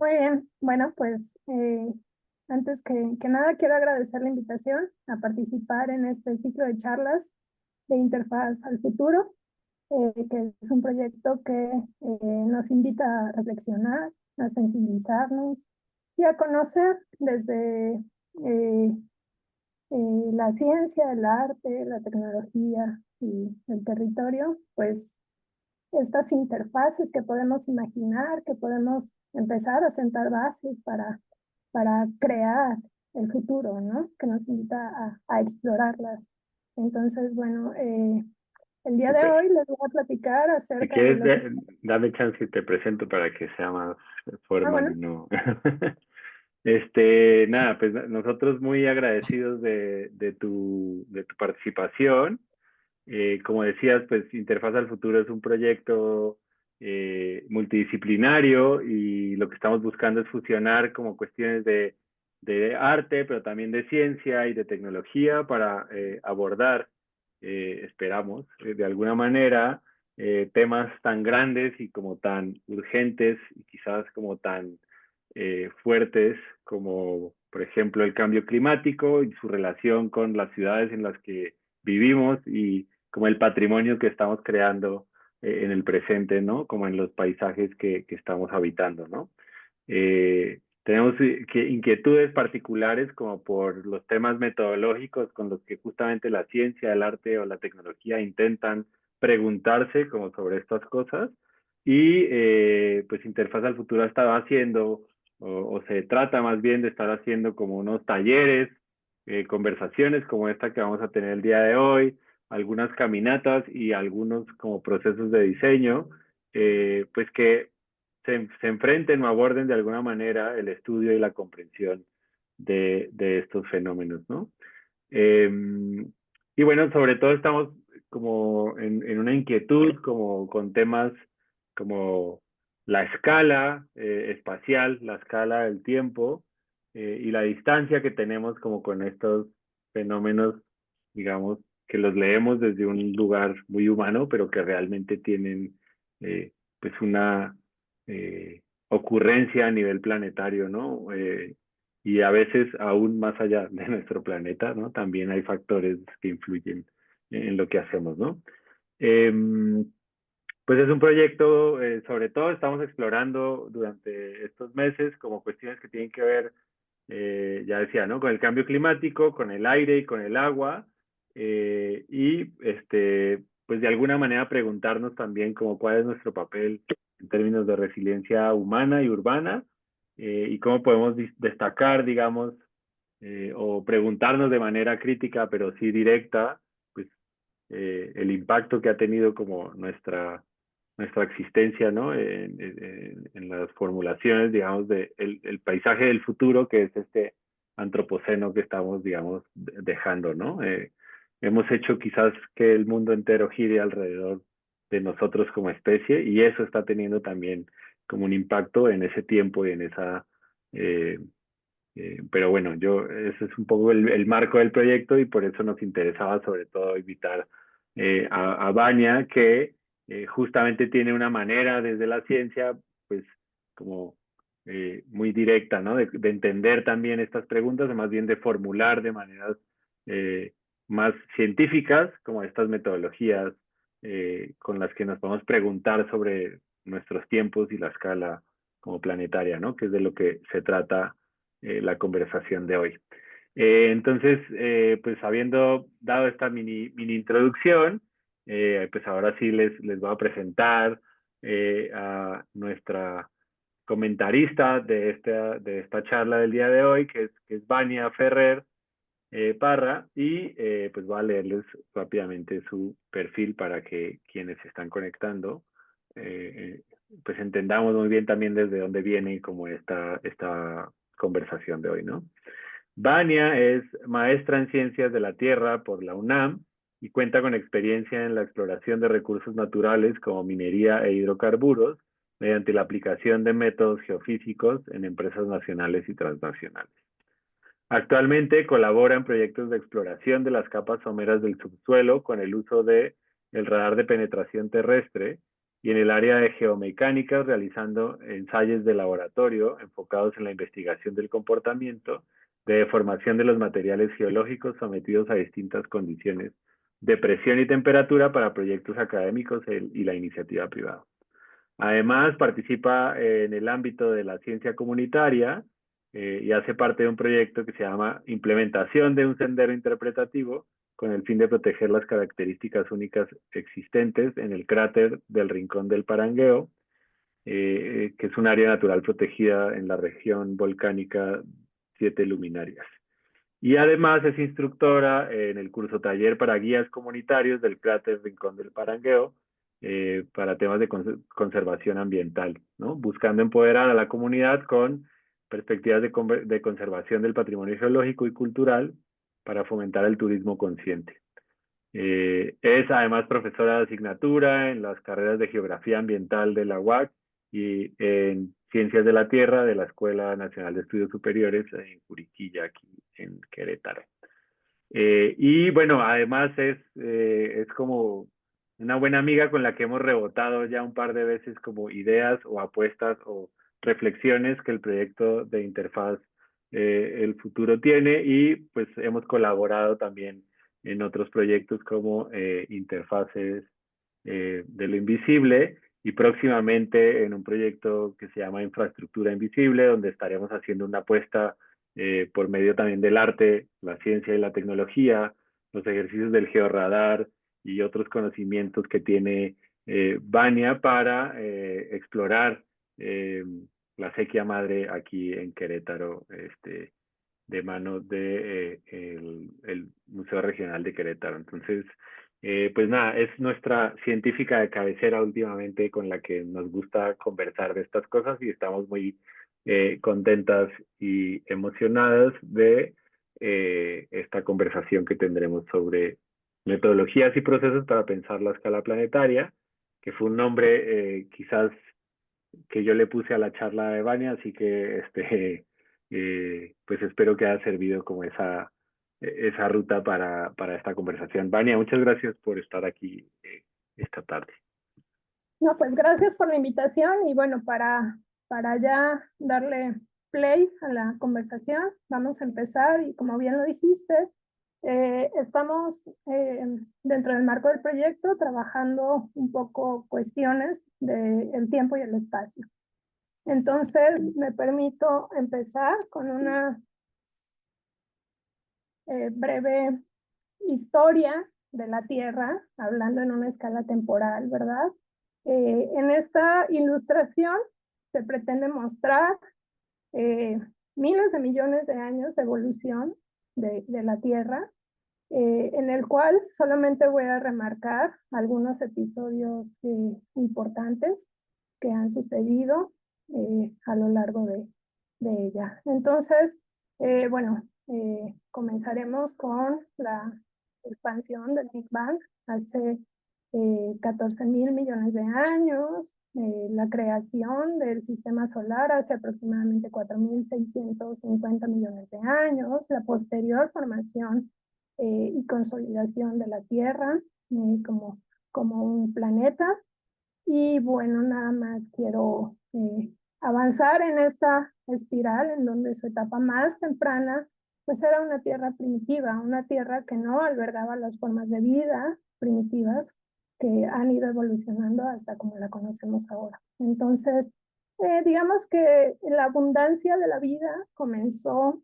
Muy bien, bueno, pues antes que nada quiero agradecer la invitación a participar en este ciclo de charlas de Interfaz al Futuro, que es un proyecto que nos invita a reflexionar, a sensibilizarnos y a conocer desde la ciencia, el arte, la tecnología y el territorio, pues estas interfaces que podemos imaginar, que podemos empezar a sentar bases para crear el futuro, ¿no? Que nos invita a explorarlas. Entonces, bueno, el día de Súper. hoy les voy a platicar Si acerca de quieres, lo que... dame chance y te presento para que sea más Ah, formal bueno, y no. Nada, pues nosotros muy agradecidos de tu participación. Como decías, pues Interfaz al Futuro es un proyecto multidisciplinario y lo que estamos buscando es fusionar como cuestiones de arte, pero también de ciencia y de tecnología para abordar, esperamos, de alguna manera, temas tan grandes y como tan urgentes y quizás como tan fuertes como, por ejemplo, el cambio climático y su relación con las ciudades en las que vivimos y como el patrimonio que estamos creando en el presente, ¿no? Como en los paisajes que estamos habitando, ¿no? Tenemos inquietudes particulares como por los temas metodológicos con los que justamente la ciencia, el arte o la tecnología intentan preguntarse como sobre estas cosas y pues Interfaz al Futuro ha estado haciendo o se trata más bien de estar haciendo como unos talleres, conversaciones como esta que vamos a tener el día de hoy, algunas caminatas y algunos como procesos de diseño, pues que se enfrenten o aborden de alguna manera el estudio y la comprensión de estos fenómenos, ¿no? Eh, y bueno, sobre todo estamos como en una inquietud, como con temas como la escala espacial, la escala del tiempo y la distancia que tenemos como con estos fenómenos, digamos, que los leemos desde un lugar muy humano, pero que realmente tienen pues una ocurrencia a nivel planetario, ¿no? Y a veces aún más allá de nuestro planeta, ¿no? También hay factores que influyen en lo que hacemos, ¿no? Eh, pues es un proyecto, sobre todo estamos explorando durante estos meses como cuestiones que tienen que ver, ya decía, ¿no? Con el cambio climático, con el aire y con el agua, y pues de alguna manera preguntarnos también como cuál es nuestro papel en términos de resiliencia humana y urbana, y cómo podemos destacar, digamos, o preguntarnos de manera crítica, pero sí directa, pues el impacto que ha tenido como nuestra existencia, ¿no? En las formulaciones, digamos, de el paisaje del futuro, que es este antropoceno que estamos, digamos, dejando, ¿no? Hemos hecho quizás que el mundo entero gire alrededor de nosotros como especie y eso está teniendo también como un impacto en ese tiempo y en esa eh, pero bueno, ese es un poco el marco del proyecto y por eso nos interesaba sobre todo invitar a Vania, que justamente tiene una manera desde la ciencia, pues como muy directa, ¿no? De entender también estas preguntas, o más bien de formular de maneras eh, más científicas, como estas metodologías con las que nos podemos preguntar sobre nuestros tiempos y la escala como planetaria, ¿no? Que es de lo que se trata la conversación de hoy. Pues habiendo dado esta mini introducción, pues ahora sí les voy a presentar a nuestra comentarista de esta charla del día de hoy, que es Vania Ferrer Parra, y pues voy a leerles rápidamente su perfil para que quienes se están conectando, pues entendamos muy bien también desde dónde viene como esta conversación de hoy, ¿no? Vania es maestra en Ciencias de la Tierra por la UNAM y cuenta con experiencia en la exploración de recursos naturales como minería e hidrocarburos mediante la aplicación de métodos geofísicos en empresas nacionales y transnacionales. Actualmente colabora en proyectos de exploración de las capas someras del subsuelo con el uso de el radar de penetración terrestre y en el área de geomecánica realizando ensayos de laboratorio enfocados en la investigación del comportamiento de deformación de los materiales geológicos sometidos a distintas condiciones de presión y temperatura para proyectos académicos y la iniciativa privada. Además, participa en el ámbito de la ciencia comunitaria y hace parte de un proyecto que se llama Implementación de un sendero interpretativo con el fin de proteger las características únicas existentes en el cráter del Rincón del Parangueo, que es un área natural protegida en la región volcánica Siete Luminarias. Y además es instructora en el curso taller para guías comunitarios del cráter Rincón del Parangueo para temas de conservación ambiental, ¿no? Buscando empoderar a la comunidad con perspectivas de conservación del patrimonio geológico y cultural para fomentar el turismo consciente. Es además profesora de asignatura en las carreras de Geografía Ambiental de la UAC y en Ciencias de la Tierra de la Escuela Nacional de Estudios Superiores en Curiquilla, aquí en Querétaro. Y bueno, además es como una buena amiga con la que hemos rebotado ya un par de veces como ideas o apuestas o reflexiones que el proyecto de interfaz El Futuro tiene, y pues hemos colaborado también en otros proyectos como Interfaces de lo Invisible, y próximamente en un proyecto que se llama Infraestructura Invisible, donde estaremos haciendo una apuesta por medio también del arte, la ciencia y la tecnología, los ejercicios del georradar y otros conocimientos que tiene Vania para explorar la sequía madre aquí en Querétaro, de mano de el Museo Regional de Querétaro. Entonces, pues nada, es nuestra científica de cabecera últimamente con la que nos gusta conversar de estas cosas, y estamos muy contentas y emocionadas de esta conversación que tendremos sobre metodologías y procesos para pensar la escala planetaria, que fue un nombre quizás que yo le puse a la charla de Vania, así que pues espero que haya servido como esa ruta para esta conversación. Vania, muchas gracias por estar aquí esta tarde. No, pues gracias por la invitación y bueno, para ya darle play a la conversación, vamos a empezar y como bien lo dijiste, estamos dentro del marco del proyecto trabajando un poco cuestiones del tiempo y el espacio. Entonces, me permito empezar con una breve historia de la Tierra, hablando en una escala temporal, ¿verdad? En esta ilustración se pretende mostrar miles de millones de años de evolución de la Tierra, en el cual solamente voy a remarcar algunos episodios importantes que han sucedido a lo largo de ella. Entonces, bueno, comenzaremos con la expansión del Big Bang hace 14.000 millones de años, la creación del sistema solar hace aproximadamente 4.650 millones de años, la posterior formación y consolidación de la Tierra como un planeta. Y bueno, nada más quiero avanzar en esta espiral en donde su etapa más temprana pues era una tierra primitiva, una tierra que no albergaba las formas de vida primitivas que han ido evolucionando hasta como la conocemos ahora. Entonces, digamos que la abundancia de la vida comenzó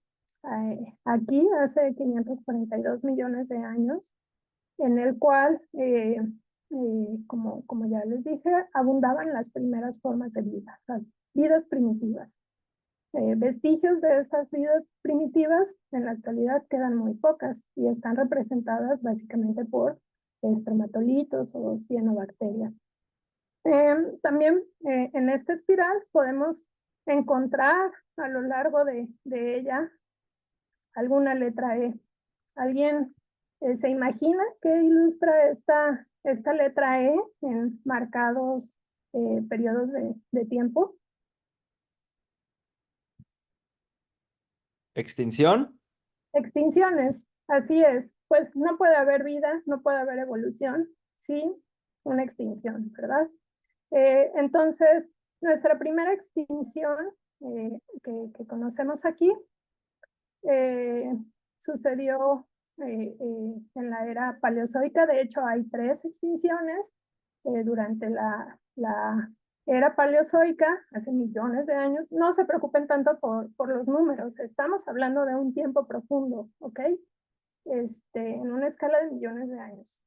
aquí hace 542 millones de años, en el cual como ya les dije, abundaban las primeras formas de vida, las vidas primitivas. Vestigios de estas vidas primitivas en la actualidad quedan muy pocas y están representadas básicamente por espermatolitos o cianobacterias. También en esta espiral podemos encontrar a lo largo de ella alguna letra E. ¿Alguien se imagina qué ilustra esta letra E en marcados periodos de tiempo? ¿Extinción? Extinciones, así es. Pues no puede haber vida, no puede haber evolución sin una extinción, ¿verdad? Entonces, nuestra primera extinción que conocemos aquí sucedió en la era paleozoica. De hecho, hay 3 extinciones durante la era paleozoica, hace millones de años. No se preocupen tanto por los números, estamos hablando de un tiempo profundo, ¿ok? En una escala de millones de años.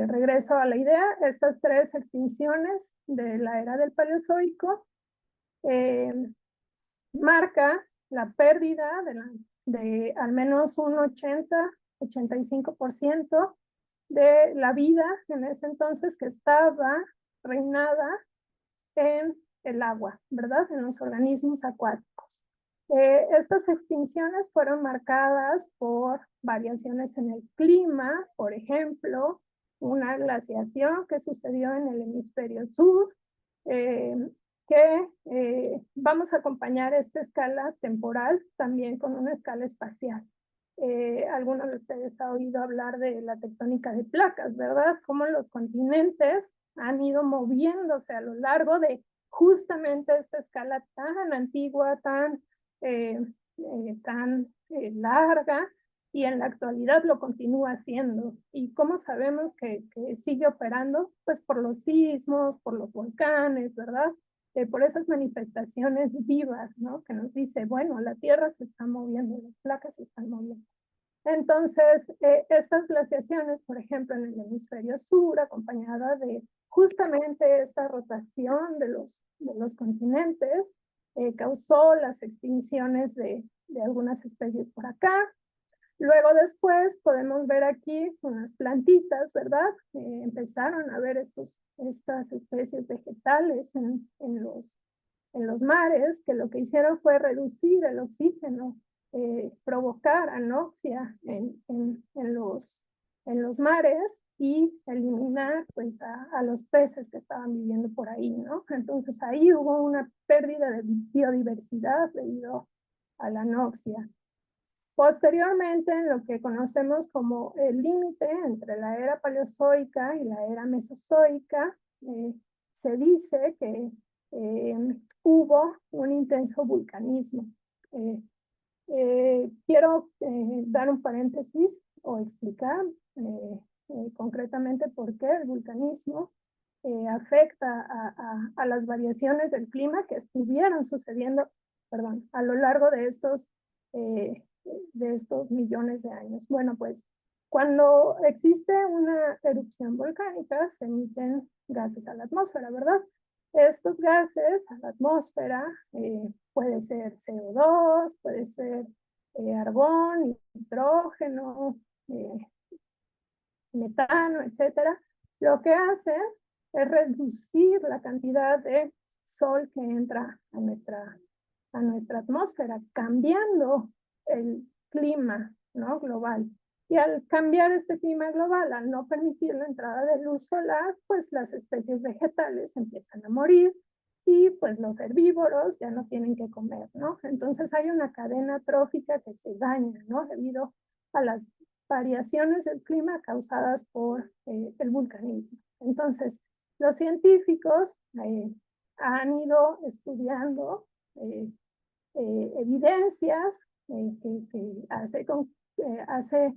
Regreso a la idea, estas 3 extinciones de la era del Paleozoico marca la pérdida de al menos un 85% de la vida en ese entonces que estaba reinada en el agua, ¿verdad? En los organismos acuáticos. Estas extinciones fueron marcadas por variaciones en el clima, por ejemplo, una glaciación que sucedió en el hemisferio sur, vamos a acompañar esta escala temporal también con una escala espacial. Algunos de ustedes han oído hablar de la tectónica de placas, ¿verdad? Cómo los continentes han ido moviéndose a lo largo de justamente esta escala tan antigua, tan larga, y en la actualidad lo continúa haciendo. ¿Y cómo sabemos que sigue operando? Pues por los sismos, por los volcanes, ¿verdad? Por esas manifestaciones vivas, ¿no? Que nos dice, bueno, la Tierra se está moviendo, las placas se están moviendo. Entonces, estas glaciaciones, por ejemplo, en el hemisferio sur, acompañada de justamente esta rotación de los continentes, causó las extinciones de algunas especies por acá. Luego después podemos ver aquí unas plantitas, ¿verdad? Empezaron a ver estas especies vegetales en los mares, que lo que hicieron fue reducir el oxígeno, provocar anoxia en los mares y eliminar pues a los peces que estaban viviendo por ahí, ¿no? Entonces ahí hubo una pérdida de biodiversidad debido a la anoxia. Posteriormente, en lo que conocemos como el límite entre la era paleozoica y la era mesozoica, se dice que hubo un intenso vulcanismo. Quiero dar un paréntesis o explicar concretamente por qué el vulcanismo afecta a las variaciones del clima que estuvieron sucediendo, perdón, a lo largo eh, de estos millones de años. Bueno, pues cuando existe una erupción volcánica se emiten gases a la atmósfera, ¿verdad? Estos gases a la atmósfera puede ser CO2, puede ser argón, nitrógeno, metano, etcétera. Lo que hacen es reducir la cantidad de sol que entra a nuestra atmósfera, cambiando el clima, ¿no? Global. Y al cambiar este clima global, al no permitir la entrada de luz solar, pues las especies vegetales empiezan a morir y pues los herbívoros ya no tienen que comer, ¿no? Entonces hay una cadena trófica que se daña, ¿no? Debido a las variaciones del clima causadas por el vulcanismo. Entonces, los científicos han ido estudiando evidencias hace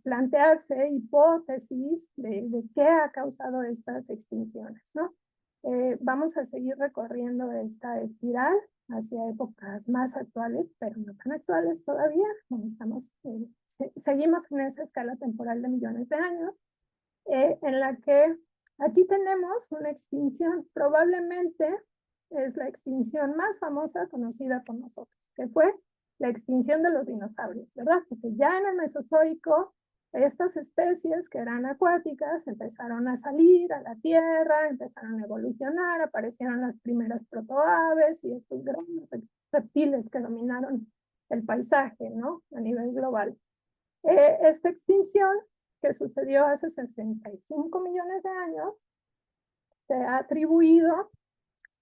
plantearse hipótesis de qué ha causado estas extinciones, ¿no? Vamos a seguir recorriendo esta espiral hacia épocas más actuales, pero no tan actuales todavía. Seguimos en esa escala temporal de millones de años, en la que aquí tenemos una extinción, probablemente es la extinción más famosa conocida por nosotros, que fue la extinción de los dinosaurios, ¿verdad? Porque ya en el Mesozoico, estas especies que eran acuáticas empezaron a salir a la Tierra, empezaron a evolucionar, aparecieron las primeras protoaves y estos grandes reptiles que dominaron el paisaje, ¿no? A nivel global. Esta extinción que sucedió hace 65 millones de años se ha atribuido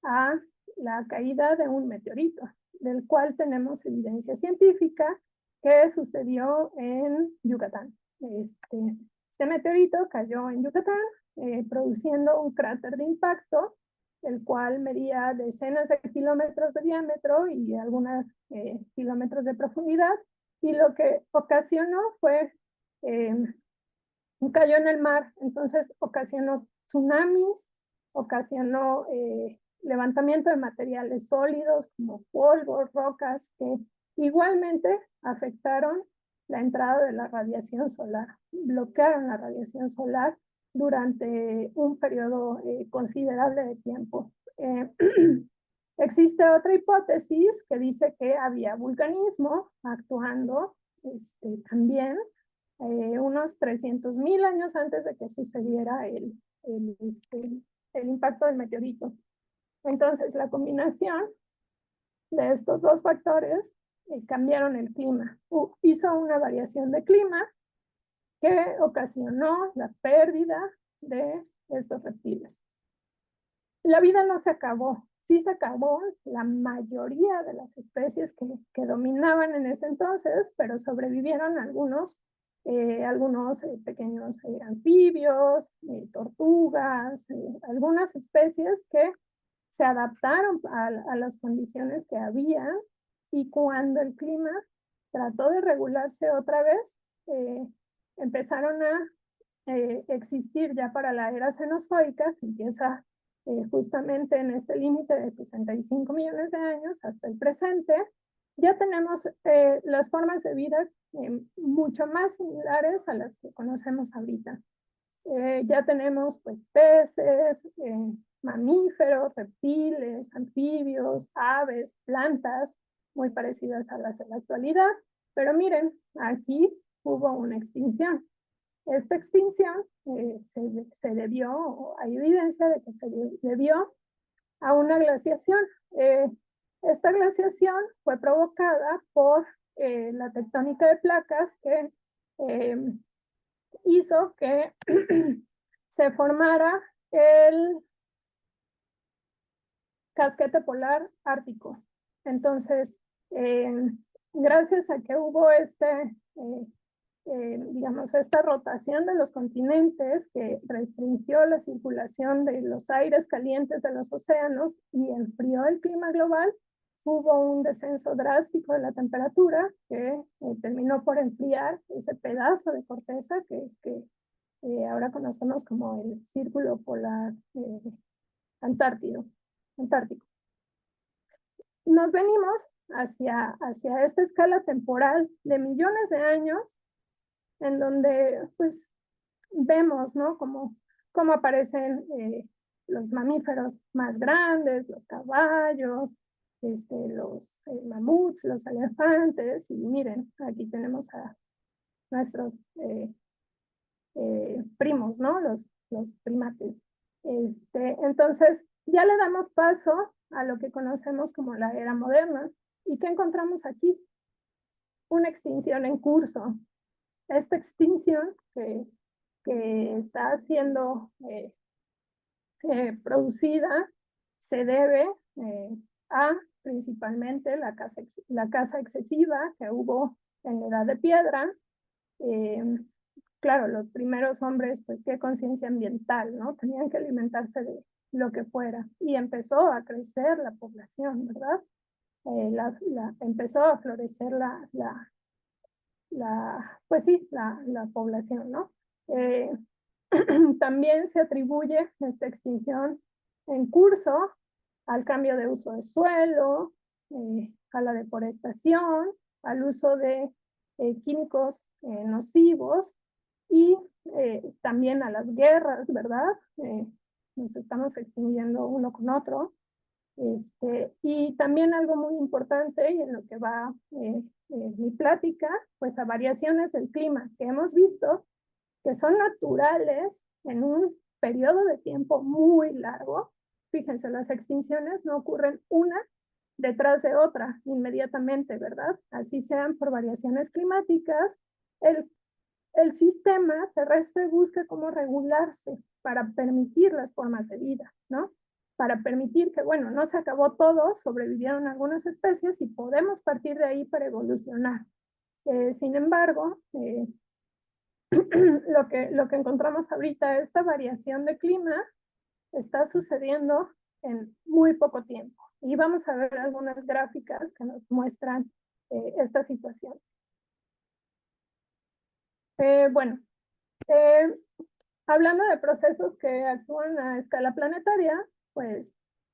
a la caída de un meteorito, del cual tenemos evidencia científica que sucedió en Yucatán. Este meteorito cayó en Yucatán produciendo un cráter de impacto, el cual medía decenas de kilómetros de diámetro y algunos kilómetros de profundidad, y lo que ocasionó fue, cayó en el mar, entonces ocasionó tsunamis, ocasionó levantamiento de materiales sólidos como polvo, rocas, que igualmente afectaron la entrada de la radiación solar, bloquearon la radiación solar durante un periodo considerable de tiempo. Existe otra hipótesis que dice que había vulcanismo actuando también unos 300.000 años antes de que sucediera el impacto del meteorito. Entonces, la combinación de estos dos factores cambiaron el clima. Hizo una variación de clima que ocasionó la pérdida de estos reptiles. La vida no se acabó, sí se acabó la mayoría de las especies que dominaban en ese entonces, pero sobrevivieron algunos pequeños anfibios, tortugas, algunas especies que se adaptaron a las condiciones que había, y cuando el clima trató de regularse otra vez, empezaron a existir ya para la era cenozoica, que empieza justamente en este límite de 65 millones de años hasta el presente. Ya tenemos las formas de vida mucho más similares a las que conocemos ahorita. Ya tenemos pues peces, mamíferos, reptiles, anfibios, aves, plantas, muy parecidas a las de la actualidad. Pero miren, aquí hubo una extinción. Esta extinción se debió, hay evidencia de que se debió a una glaciación. Esta glaciación fue provocada por la tectónica de placas que hizo que se formara el casquete polar ártico. Entonces, gracias a que hubo digamos, esta rotación de los continentes que restringió la circulación de los aires calientes de los océanos y enfrió el clima global, hubo un descenso drástico de la temperatura que terminó por enfriar ese pedazo de corteza que ahora conocemos como el círculo polar antártico. Nos venimos hacia esta escala temporal de millones de años, en donde pues vemos, ¿no? Cómo aparecen los mamíferos más grandes, los caballos, los mamuts, los elefantes, y miren, aquí tenemos a nuestros primos, ¿no? Los primates. Entonces, ya le damos paso a lo que conocemos como la era moderna. ¿Y qué encontramos aquí? Una extinción en curso. Esta extinción que está siendo producida se debe a principalmente la caza excesiva que hubo en la Edad de Piedra. Claro, los primeros hombres, pues qué conciencia ambiental, ¿no? Tenían que alimentarse de lo que fuera. Y empezó a crecer la población, ¿verdad? Empezó a florecer pues sí, la población, ¿no? También se atribuye esta extinción en curso al cambio de uso de suelo, a la deforestación, al uso de químicos nocivos, y también a las guerras, ¿verdad? Nos estamos extinguiendo uno con otro. Y también algo muy importante, y en lo que va mi plática, pues a variaciones del clima que hemos visto que son naturales en un periodo de tiempo muy largo. Fíjense, las extinciones no ocurren una detrás de otra inmediatamente, ¿verdad? Así sean por variaciones climáticas, el sistema terrestre busca cómo regularse para permitir las formas de vida, ¿no? Para permitir que, bueno, no se acabó todo, sobrevivieron algunas especies y podemos partir de ahí para evolucionar. Sin embargo, lo que encontramos ahorita, esta variación de clima está sucediendo en muy poco tiempo. Y vamos a ver algunas gráficas que nos muestran esta situación. Bueno, hablando de procesos que actúan a escala planetaria, pues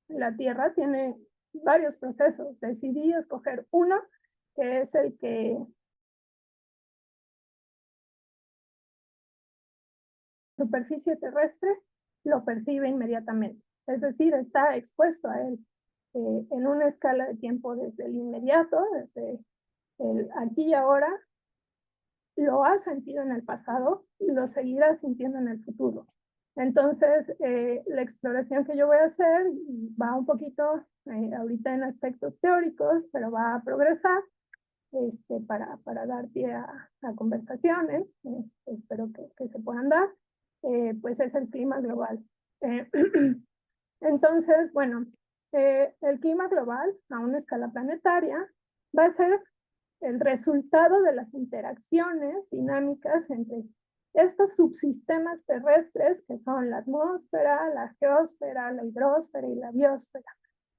la Tierra tiene varios procesos. Decidí escoger uno, que es el que la superficie terrestre lo percibe inmediatamente. Es decir, está expuesto a él en una escala de tiempo desde el inmediato, desde el aquí y ahora, lo ha sentido en el pasado y lo seguirá sintiendo en el futuro. Entonces, la exploración que yo voy a hacer va un poquito ahorita en aspectos teóricos, pero va a progresar para dar pie a conversaciones, espero que se puedan dar, pues es el clima global. Entonces, bueno, el clima global a una escala planetaria va a ser el resultado de las interacciones dinámicas entre estos subsistemas terrestres que son la atmósfera, la geósfera, la hidrosfera y la biosfera.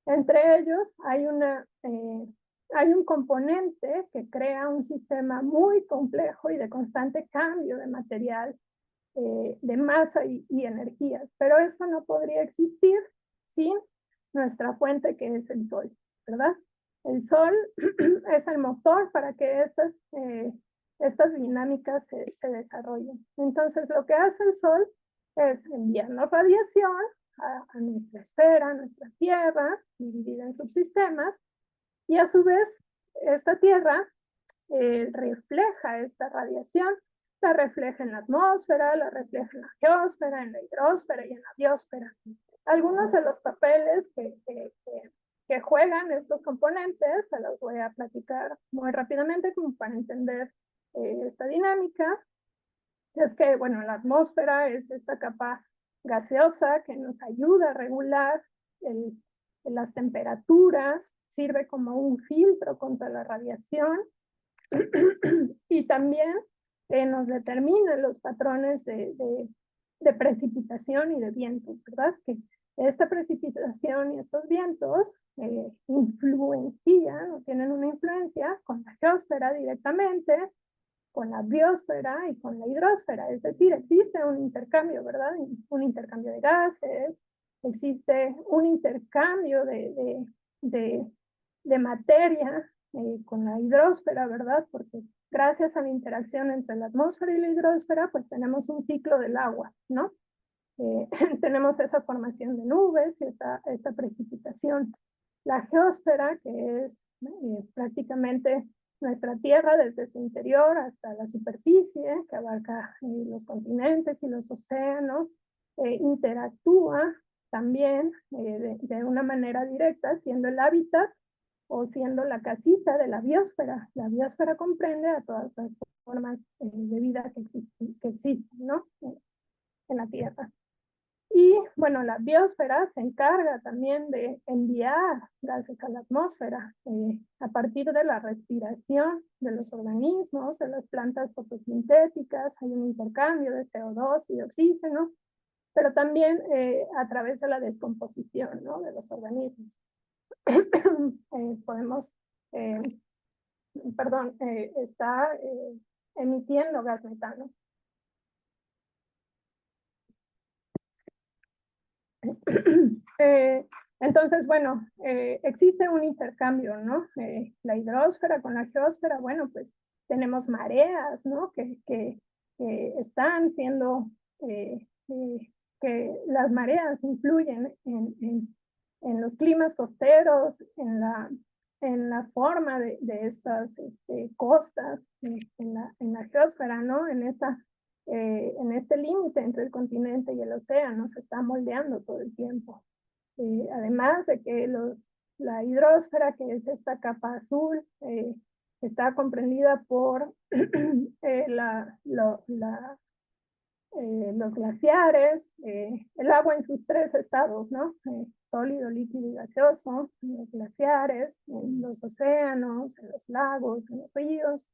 Entre ellos hay un componente que crea un sistema muy complejo y de constante cambio de material, de masa y energías, pero esto no podría existir sin nuestra fuente, que es el Sol, ¿verdad? El Sol es el motor para que estas dinámicas se desarrollen. Entonces, lo que hace el Sol es enviarnos radiación a nuestra esfera, a nuestra Tierra, dividida en subsistemas, y a su vez, esta Tierra refleja esta radiación, la refleja en la atmósfera, la refleja en la geósfera, en la hidrosfera y en la biosfera. Algunos de los papeles que juegan estos componentes se los voy a platicar muy rápidamente como para entender esta dinámica. Es que, bueno, la atmósfera es esta capa gaseosa que nos ayuda a regular las temperaturas, sirve como un filtro contra la radiación y también nos determina los patrones de precipitación y de vientos, ¿verdad? Que esta precipitación y estos vientos influencian o tienen una influencia con la geósfera directamente, con la biosfera y con la hidrosfera. Es decir, existe un intercambio, ¿verdad? Un intercambio de gases, existe un intercambio de materia con la hidrosfera, ¿verdad? Porque gracias a la interacción entre la atmósfera y la hidrosfera, pues tenemos un ciclo del agua, ¿no? Tenemos esa formación de nubes y esta precipitación. La geósfera, que es prácticamente nuestra Tierra desde su interior hasta la superficie, que abarca los continentes y los océanos, interactúa también de una manera directa, siendo el hábitat o siendo la casita de la biosfera. La biosfera comprende a todas las formas de vida que existen, ¿no? En la Tierra. Y bueno, la biosfera se encarga también de enviar gases a la atmósfera a partir de la respiración de los organismos, de las plantas fotosintéticas, hay un intercambio de CO2 y de oxígeno, pero también a través de la descomposición, ¿no? De los organismos. Podemos, está emitiendo gas metano. Entonces, bueno, existe un intercambio, ¿no? La hidrosfera con la geósfera, bueno, pues tenemos mareas, ¿no? Que están siendo, que las mareas influyen en los climas costeros, en la forma de estas costas, en la geósfera, ¿no? En este límite entre el continente y el océano se está moldeando todo el tiempo. Además de que la hidrosfera, que es esta capa azul, está comprendida por los glaciares, el agua en sus tres estados, ¿no? Sólido, líquido y gaseoso, en los glaciares, en los océanos, en los lagos, en los ríos.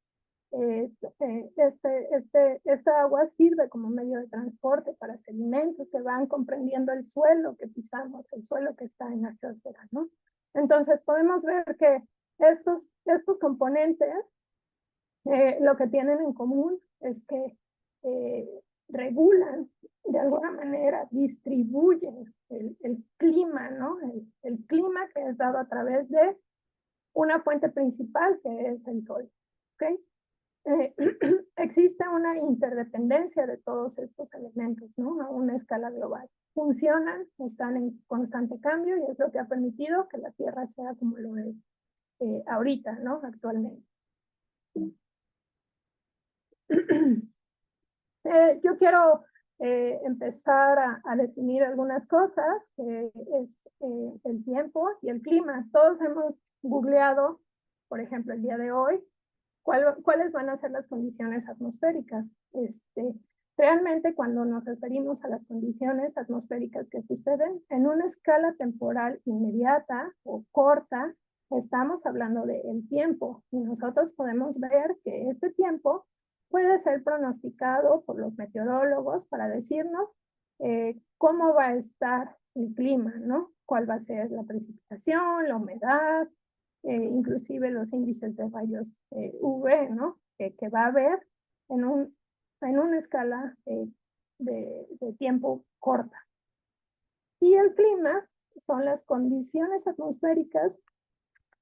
esta agua sirve como medio de transporte para sedimentos que van comprendiendo el suelo que pisamos, el suelo que está en la geosfera, ¿no? Entonces podemos ver que estos componentes lo que tienen en común es que regulan, de alguna manera, distribuyen el clima, ¿no? El clima que es dado a través de una fuente principal que es el sol, ¿ok? Existe una interdependencia de todos estos elementos, ¿no? A una escala global. Funcionan, están en constante cambio y es lo que ha permitido que la Tierra sea como lo es ahorita, ¿no? Actualmente. Yo quiero empezar a definir algunas cosas, que es el tiempo y el clima. Todos hemos googleado, por ejemplo, el día de hoy, cuáles van a ser las condiciones atmosféricas. Realmente, cuando nos referimos a las condiciones atmosféricas que suceden en una escala temporal inmediata o corta, estamos hablando del tiempo. Y nosotros podemos ver que este tiempo puede ser pronosticado por los meteorólogos para decirnos cómo va a estar el clima, ¿no? Cuál va a ser la precipitación, la humedad, inclusive los índices de rayos UV, ¿no? Que va a haber en una escala de tiempo corta. Y el clima son las condiciones atmosféricas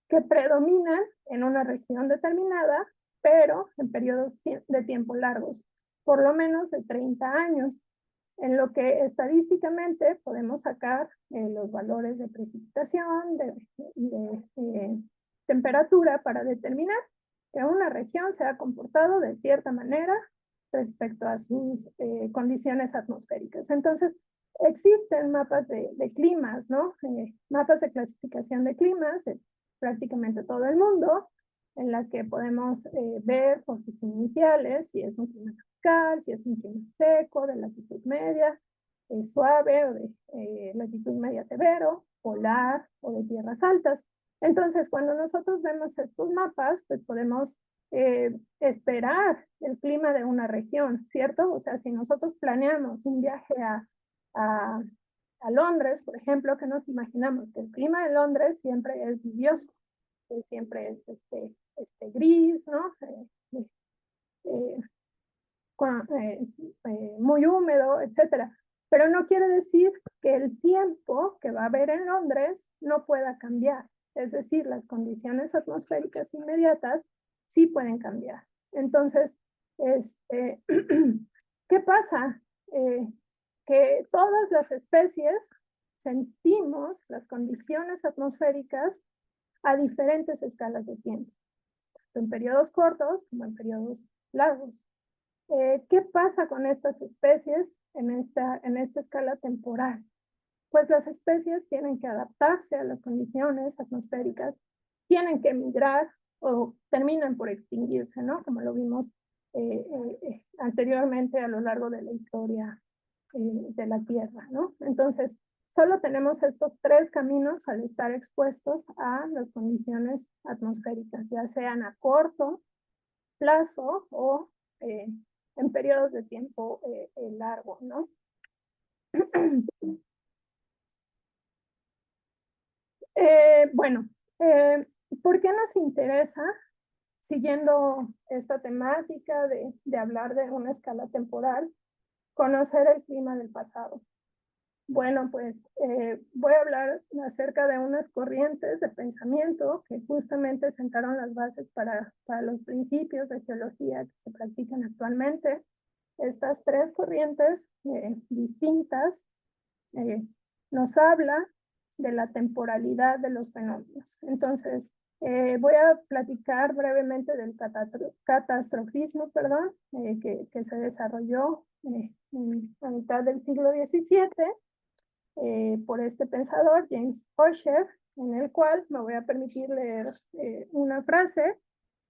que predominan en una región determinada, pero en periodos de tiempo largos, por lo menos de 30 años, en lo que estadísticamente podemos sacar los valores de precipitación, de temperatura, para determinar que una región se ha comportado de cierta manera respecto a sus condiciones atmosféricas. Entonces, existen mapas de climas, ¿no? Mapas de clasificación de climas de prácticamente todo el mundo, en la que podemos ver por sus iniciales si es un clima tropical, si es un clima seco, de latitud media, suave, o de latitud media severo, polar o de tierras altas. Entonces, cuando nosotros vemos estos mapas, pues podemos esperar el clima de una región, ¿cierto? O sea, si nosotros planeamos un viaje a Londres, por ejemplo, que nos imaginamos que el clima de Londres siempre es lluvioso, siempre es gris, ¿no? Eh, muy húmedo, etcétera. Pero no quiere decir que el tiempo que va a haber en Londres no pueda cambiar. Es decir, las condiciones atmosféricas inmediatas sí pueden cambiar. Entonces, ¿qué pasa? Que todas las especies sentimos las condiciones atmosféricas a diferentes escalas de tiempo, tanto en periodos cortos como en periodos largos. ¿Qué pasa con estas especies en esta escala temporal? Pues las especies tienen que adaptarse a las condiciones atmosféricas, tienen que migrar o terminan por extinguirse, ¿no? Como lo vimos anteriormente a lo largo de la historia de la Tierra, ¿no? Entonces, solo tenemos estos tres caminos al estar expuestos a las condiciones atmosféricas, ya sean a corto plazo o en periodos de tiempo largo, ¿no? Bueno, ¿por qué nos interesa, siguiendo esta temática de hablar de una escala temporal, conocer el clima del pasado? Bueno, pues voy a hablar acerca de unas corrientes de pensamiento que justamente sentaron las bases para los principios de geología que se practican actualmente. Estas tres corrientes distintas nos habla de la temporalidad de los fenómenos. Entonces, voy a platicar brevemente del catastrofismo, perdón, que se desarrolló a mitad del siglo XVII por este pensador, James Ussher, en el cual me voy a permitir leer una frase.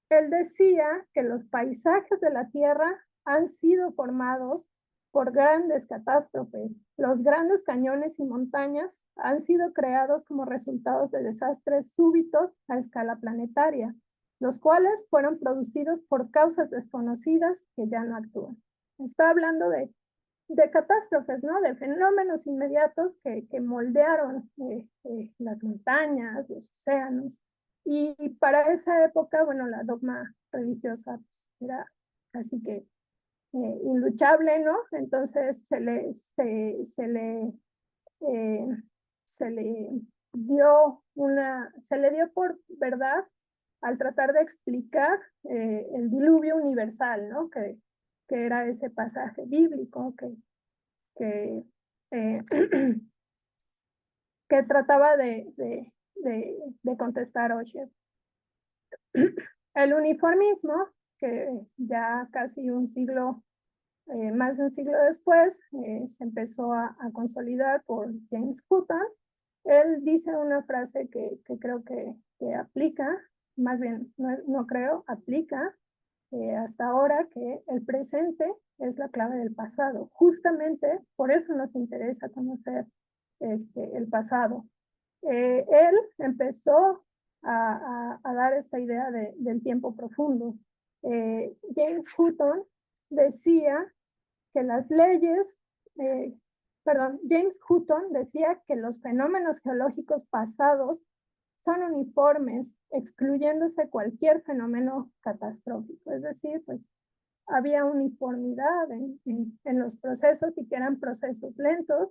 Él decía que los paisajes de la Tierra han sido formados por grandes catástrofes. Los grandes cañones y montañas han sido creados como resultados de desastres súbitos a escala planetaria. los cuales fueron producidos por causas desconocidas que ya no actúan. Está hablando de catástrofes, ¿no? De fenómenos inmediatos que moldearon las montañas, los océanos. Y para esa época, bueno, la dogma religiosa pues, era casi que inluchable, ¿no? Entonces eh, se le se le dio por verdad al tratar de explicar el diluvio universal, ¿no? Que era ese pasaje bíblico que, eh, que trataba de contestar Osher. El uniformismo, que ya casi un siglo, más de un siglo después, se empezó a consolidar por James Hutton. Él dice una frase que creo que aplica, más bien no creo, aplica hasta ahora, que el presente es la clave del pasado. Justamente por eso nos interesa conocer el pasado. Él empezó a dar esta idea del tiempo profundo. James Hutton decía que las leyes, James Hutton decía que los fenómenos geológicos pasados son uniformes, excluyéndose cualquier fenómeno catastrófico. Es decir, pues había uniformidad en los procesos y que eran procesos lentos,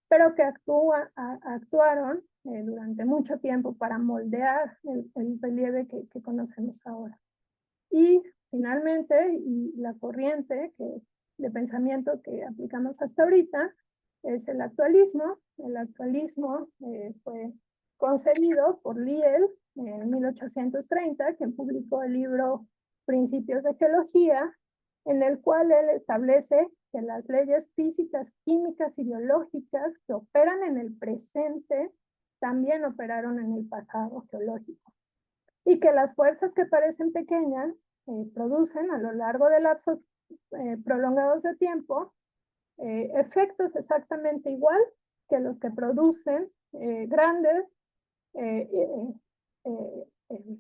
pero que actuaron durante mucho tiempo para moldear el relieve que conocemos ahora. Y finalmente, y la corriente de pensamiento que aplicamos hasta ahorita es el actualismo. El actualismo fue concebido por Lyell en 1830, quien publicó el libro Principios de Geología, en el cual él establece que las leyes físicas, químicas y biológicas que operan en el presente también operaron en el pasado geológico, y que las fuerzas que parecen pequeñas producen a lo largo de lapsos prolongados de tiempo efectos exactamente igual que los que producen eh, eh, eh,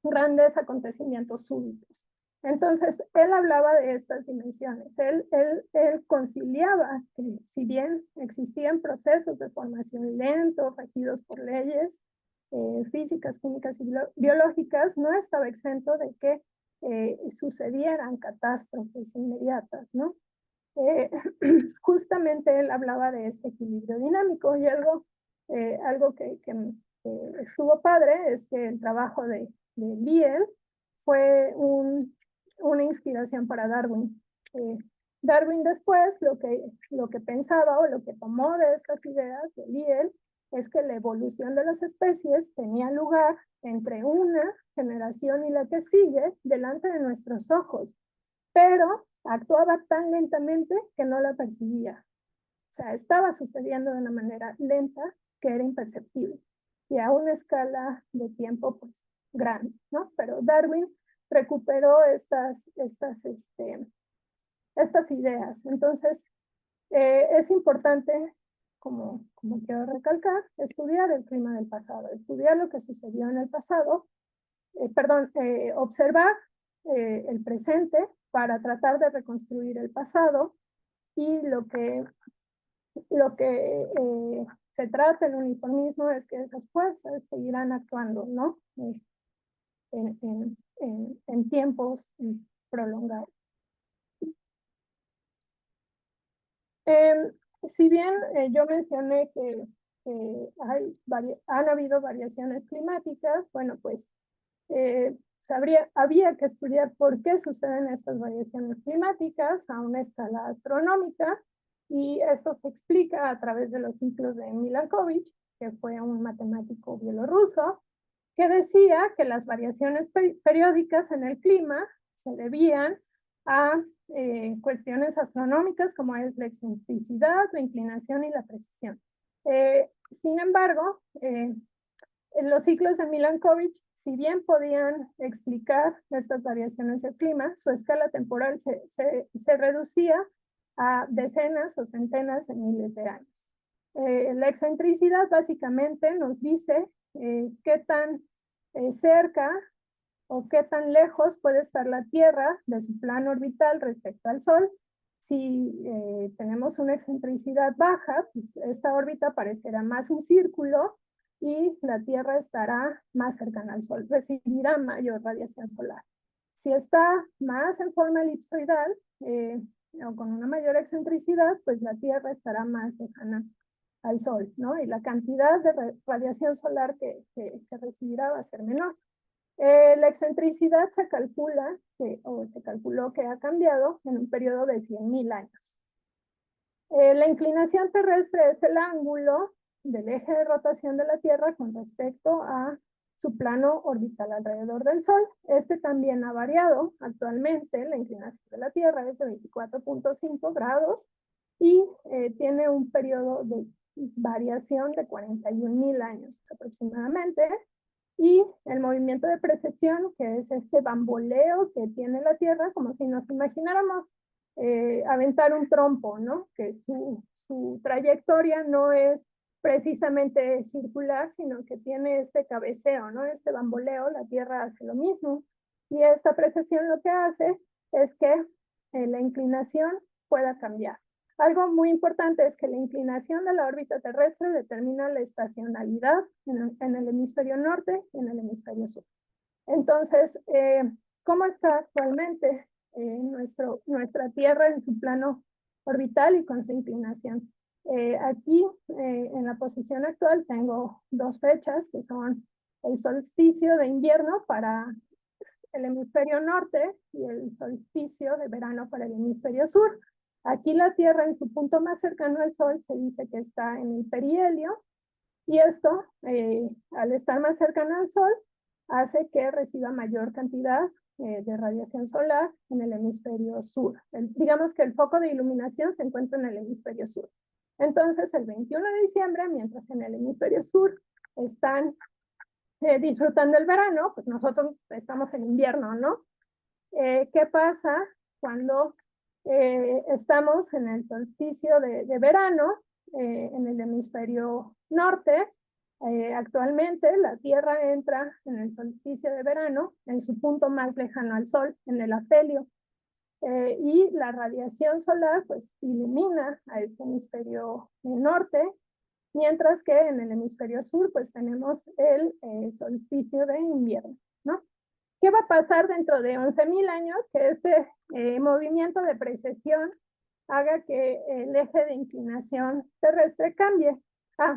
grandes acontecimientos súbitos. Entonces, él hablaba de estas dimensiones. Él conciliaba que si bien existían procesos de formación lento, regidos por leyes físicas, químicas y biológicas, no estaba exento de que sucedieran catástrofes inmediatas, ¿no? Justamente él hablaba de este equilibrio dinámico, y algo que estuvo padre es que el trabajo de Lyell fue una inspiración para Darwin. Darwin después lo que pensaba o lo que tomó de estas ideas de Lyell es que la evolución de las especies tenía lugar entre una generación y la que sigue delante de nuestros ojos, pero actuaba tan lentamente que no la percibía. O sea, estaba sucediendo de una manera lenta que era imperceptible y a una escala de tiempo pues grande, ¿no? Pero Darwin recuperó estas ideas. Entonces, es importante, como quiero recalcar, estudiar el clima del pasado, estudiar lo que sucedió en el pasado, observar el presente para tratar de reconstruir el pasado, y lo que se trata en uniformismo es que esas fuerzas seguirán actuando, ¿no? En tiempos prolongados. Si bien yo mencioné que han habido variaciones climáticas, bueno, pues había que estudiar por qué suceden estas variaciones climáticas a una escala astronómica, y eso se explica a través de los ciclos de Milankovitch, que fue un matemático bielorruso, que decía que las variaciones periódicas en el clima se debían a cuestiones astronómicas como es la excentricidad, la inclinación y la precisión. Sin embargo, los ciclos de Milankovitch, si bien podían explicar estas variaciones del clima, su escala temporal se reducía a decenas o centenas de miles de años. La excentricidad básicamente nos dice qué tan cerca o qué tan lejos puede estar la Tierra de su plano orbital respecto al Sol. Si tenemos una excentricidad baja, pues esta órbita parecerá más un círculo y la Tierra estará más cercana al Sol, recibirá mayor radiación solar. Si está más en forma elipsoidal o con una mayor excentricidad, pues la Tierra estará más lejana al Sol, ¿no? Y la cantidad de radiación solar que recibirá va a ser menor. La excentricidad se calcula, o se calculó que ha cambiado en un periodo de 100.000 años. La inclinación terrestre es el ángulo del eje de rotación de la Tierra con respecto a su plano orbital alrededor del Sol. Este también ha variado. Actualmente la inclinación de la Tierra es de 24.5 grados y tiene un periodo de variación de 41.000 años aproximadamente. Y el movimiento de precesión, que es este bamboleo que tiene la Tierra, como si nos imagináramos aventar un trompo, ¿no? Que su trayectoria no es precisamente circular, sino que tiene este cabeceo, ¿no? Este bamboleo, la Tierra hace lo mismo. Y esta precesión lo que hace es que la inclinación pueda cambiar. Algo muy importante es que la inclinación de la órbita terrestre determina la estacionalidad en el hemisferio norte y en el hemisferio sur. Entonces, ¿cómo está actualmente nuestra Tierra en su plano orbital y con su inclinación? Aquí, en la posición actual, tengo dos fechas que son el solsticio de invierno para el hemisferio norte y el solsticio de verano para el hemisferio sur. Aquí la Tierra en su punto más cercano al Sol se dice que está en el perihelio y esto, al estar más cercano al Sol, hace que reciba mayor cantidad de radiación solar en el hemisferio sur. Digamos que el foco de iluminación se encuentra en el hemisferio sur. Entonces, el 21 de diciembre, mientras en el hemisferio sur están disfrutando el verano, pues nosotros estamos en invierno, ¿no? ¿Qué pasa cuando estamos en el solsticio de verano en el hemisferio norte? Actualmente la Tierra entra en el solsticio de verano en su punto más lejano al Sol, en el afelio. Y la radiación solar pues ilumina a este hemisferio norte, mientras que en el hemisferio sur pues tenemos el solsticio de invierno, ¿no? ¿Qué va a pasar dentro de 11.000 años? Que este movimiento de precesión haga que el eje de inclinación terrestre cambie.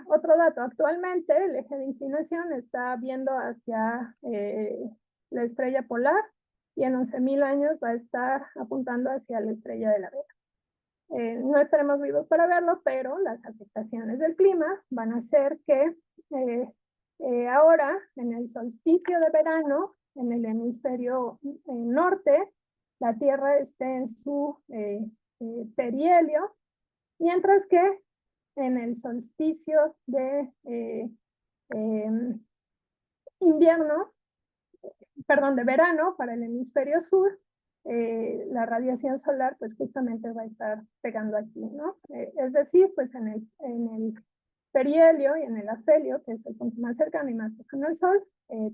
Otro dato, actualmente el eje de inclinación está viendo hacia la estrella polar y en 11.000 años va a estar apuntando hacia la estrella de la Vega. No estaremos vivos para verlo, pero las afectaciones del clima van a hacer que ahora, en el solsticio de verano, en el hemisferio norte, la Tierra esté en su perihelio, mientras que en el solsticio de invierno, perdón, de verano para el hemisferio sur, la radiación solar pues justamente va a estar pegando aquí, ¿no? Es decir, pues en el perihelio y en el afelio, que es el punto más cercano y más cercano al Sol,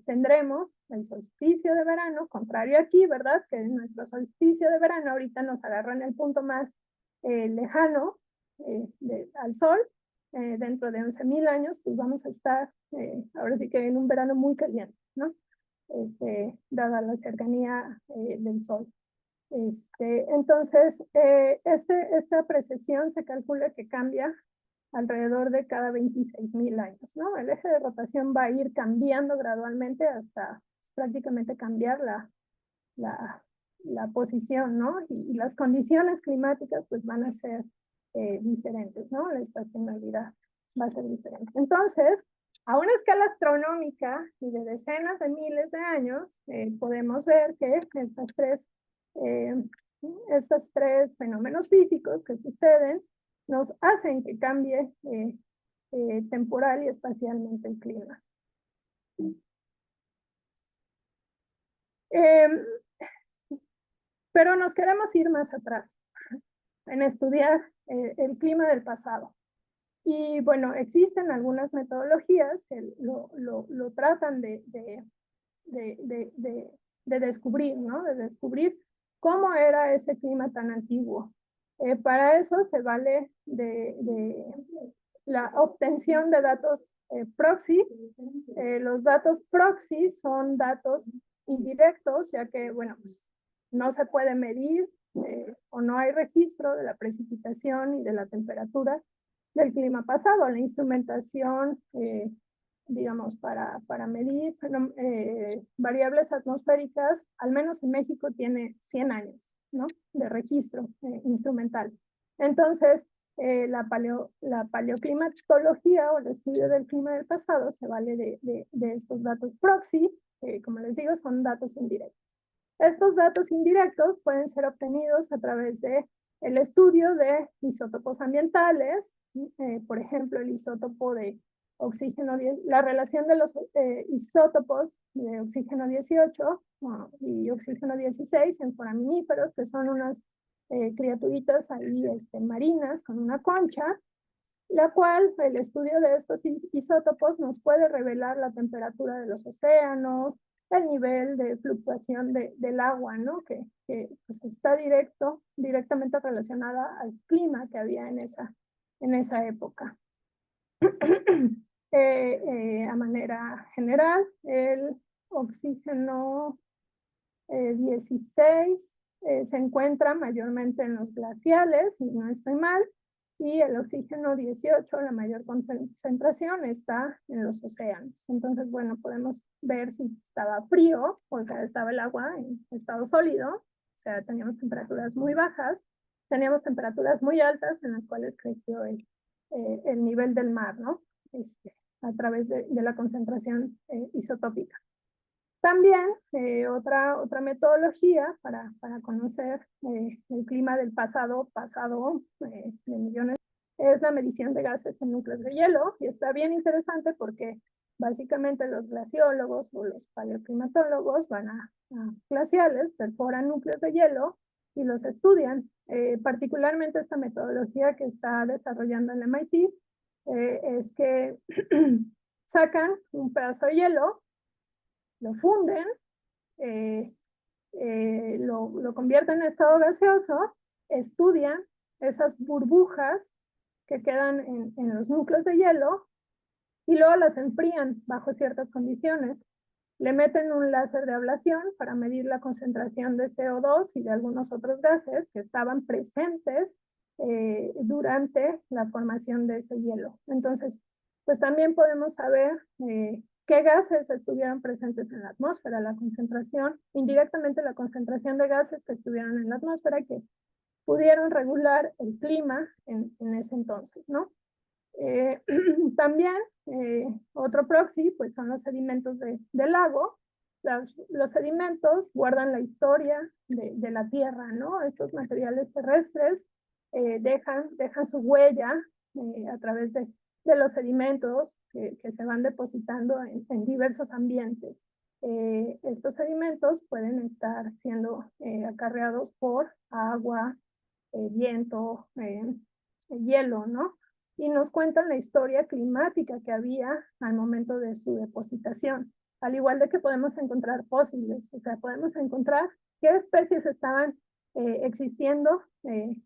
tendremos el solsticio de verano, contrario aquí, ¿verdad? Que nuestro solsticio de verano ahorita nos agarró en el punto más lejano al Sol. Dentro de 11.000 años, pues vamos a estar ahora sí que en un verano muy caliente, ¿no? Dada la cercanía del Sol. Entonces, esta precesión se calcula que cambia alrededor de cada 26.000 años, ¿no? El eje de rotación va a ir cambiando gradualmente hasta prácticamente cambiar la posición, ¿no? Y las condiciones climáticas pues van a ser diferentes, ¿no? La estacionalidad va a ser diferente. Entonces, a una escala astronómica y de decenas de miles de años, podemos ver que estos tres fenómenos físicos que suceden nos hacen que cambie temporal y espacialmente el clima. Pero nos queremos ir más atrás, en estudiar el clima del pasado. Y bueno, existen algunas metodologías que lo tratan de descubrir, ¿no? De descubrir cómo era ese clima tan antiguo. Para eso se vale de la obtención de datos proxy. Los datos proxy son datos indirectos, ya que, bueno, pues, no se puede medir o no hay registro de la precipitación y de la temperatura del clima pasado. La instrumentación, digamos, para medir variables atmosféricas, al menos en México, tiene 100 años, ¿no? De registro instrumental. Entonces, la paleoclimatología o el estudio del clima del pasado se vale de estos datos proxy, como les digo, son datos indirectos. Estos datos indirectos pueden ser obtenidos a través de el estudio de isótopos ambientales, por ejemplo, el isótopo de oxígeno, la relación de los isótopos de oxígeno 18 y oxígeno 16 en foraminíferos, que son unas criaturitas ahí marinas con una concha, la cual el estudio de estos isótopos nos puede revelar la temperatura de los océanos, el nivel de fluctuación del agua, ¿no? Que pues está directamente relacionada al clima que había en esa época. A manera general, el oxígeno 16 se encuentra mayormente en los glaciales, si no estoy mal, y el oxígeno 18, la mayor concentración, está en los océanos. Entonces, bueno, podemos ver si estaba frío, o sea, estaba el agua en estado sólido, o sea, teníamos temperaturas muy bajas, teníamos temperaturas muy altas en las cuales creció el nivel del mar, ¿no? A través de la concentración isotópica. También otra metodología para conocer el clima del pasado de millones es la medición de gases en núcleos de hielo, y está bien interesante porque básicamente los glaciólogos o los paleoclimatólogos van a glaciales, perforan núcleos de hielo y los estudian. Particularmente esta metodología que está desarrollando el MIT es que sacan un pedazo de hielo, lo funden, lo convierten en estado gaseoso, estudian esas burbujas que quedan en los núcleos de hielo y luego las enfrían bajo ciertas condiciones. Le meten un láser de ablación para medir la concentración de CO2 y de algunos otros gases que estaban presentes durante la formación de ese hielo. Entonces, pues también podemos saber qué gases estuvieron presentes en la atmósfera, la concentración, indirectamente la concentración de gases que estuvieron en la atmósfera que pudieron regular el clima en ese entonces, ¿no? También otro proxy pues son los sedimentos del lago. Los sedimentos guardan la historia de la Tierra, ¿no? Estos materiales terrestres dejan su huella a través de los sedimentos que se van depositando en diversos ambientes. Estos sedimentos pueden estar siendo acarreados por agua, viento, hielo, ¿no? Y nos cuentan la historia climática que había al momento de su depositación. Al igual de que podemos encontrar fósiles, o sea, podemos encontrar qué especies estaban existiendo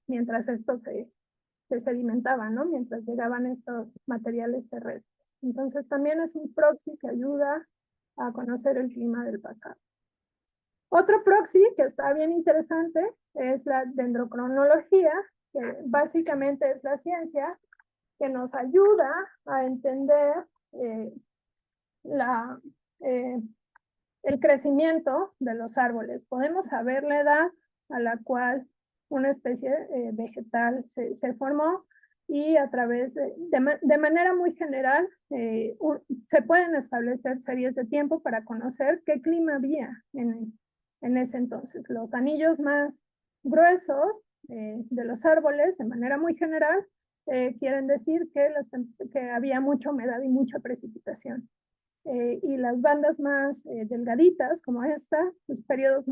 mientras esto se sedimentaba, ¿no? Mientras llegaban estos materiales terrestres. Entonces también es un proxy que ayuda a conocer el clima del pasado. Otro proxy que está bien interesante es la dendrocronología, que básicamente es la ciencia que nos ayuda a entender el crecimiento de los árboles. Podemos saber la edad a la cual una especie vegetal se formó, y a través de manera muy general se pueden establecer series de tiempo para conocer qué clima había en ese entonces. Los anillos más gruesos de los árboles, de manera muy general, quieren decir que había mucha humedad y mucha precipitación. Y las bandas más delgaditas, como esta, los periodos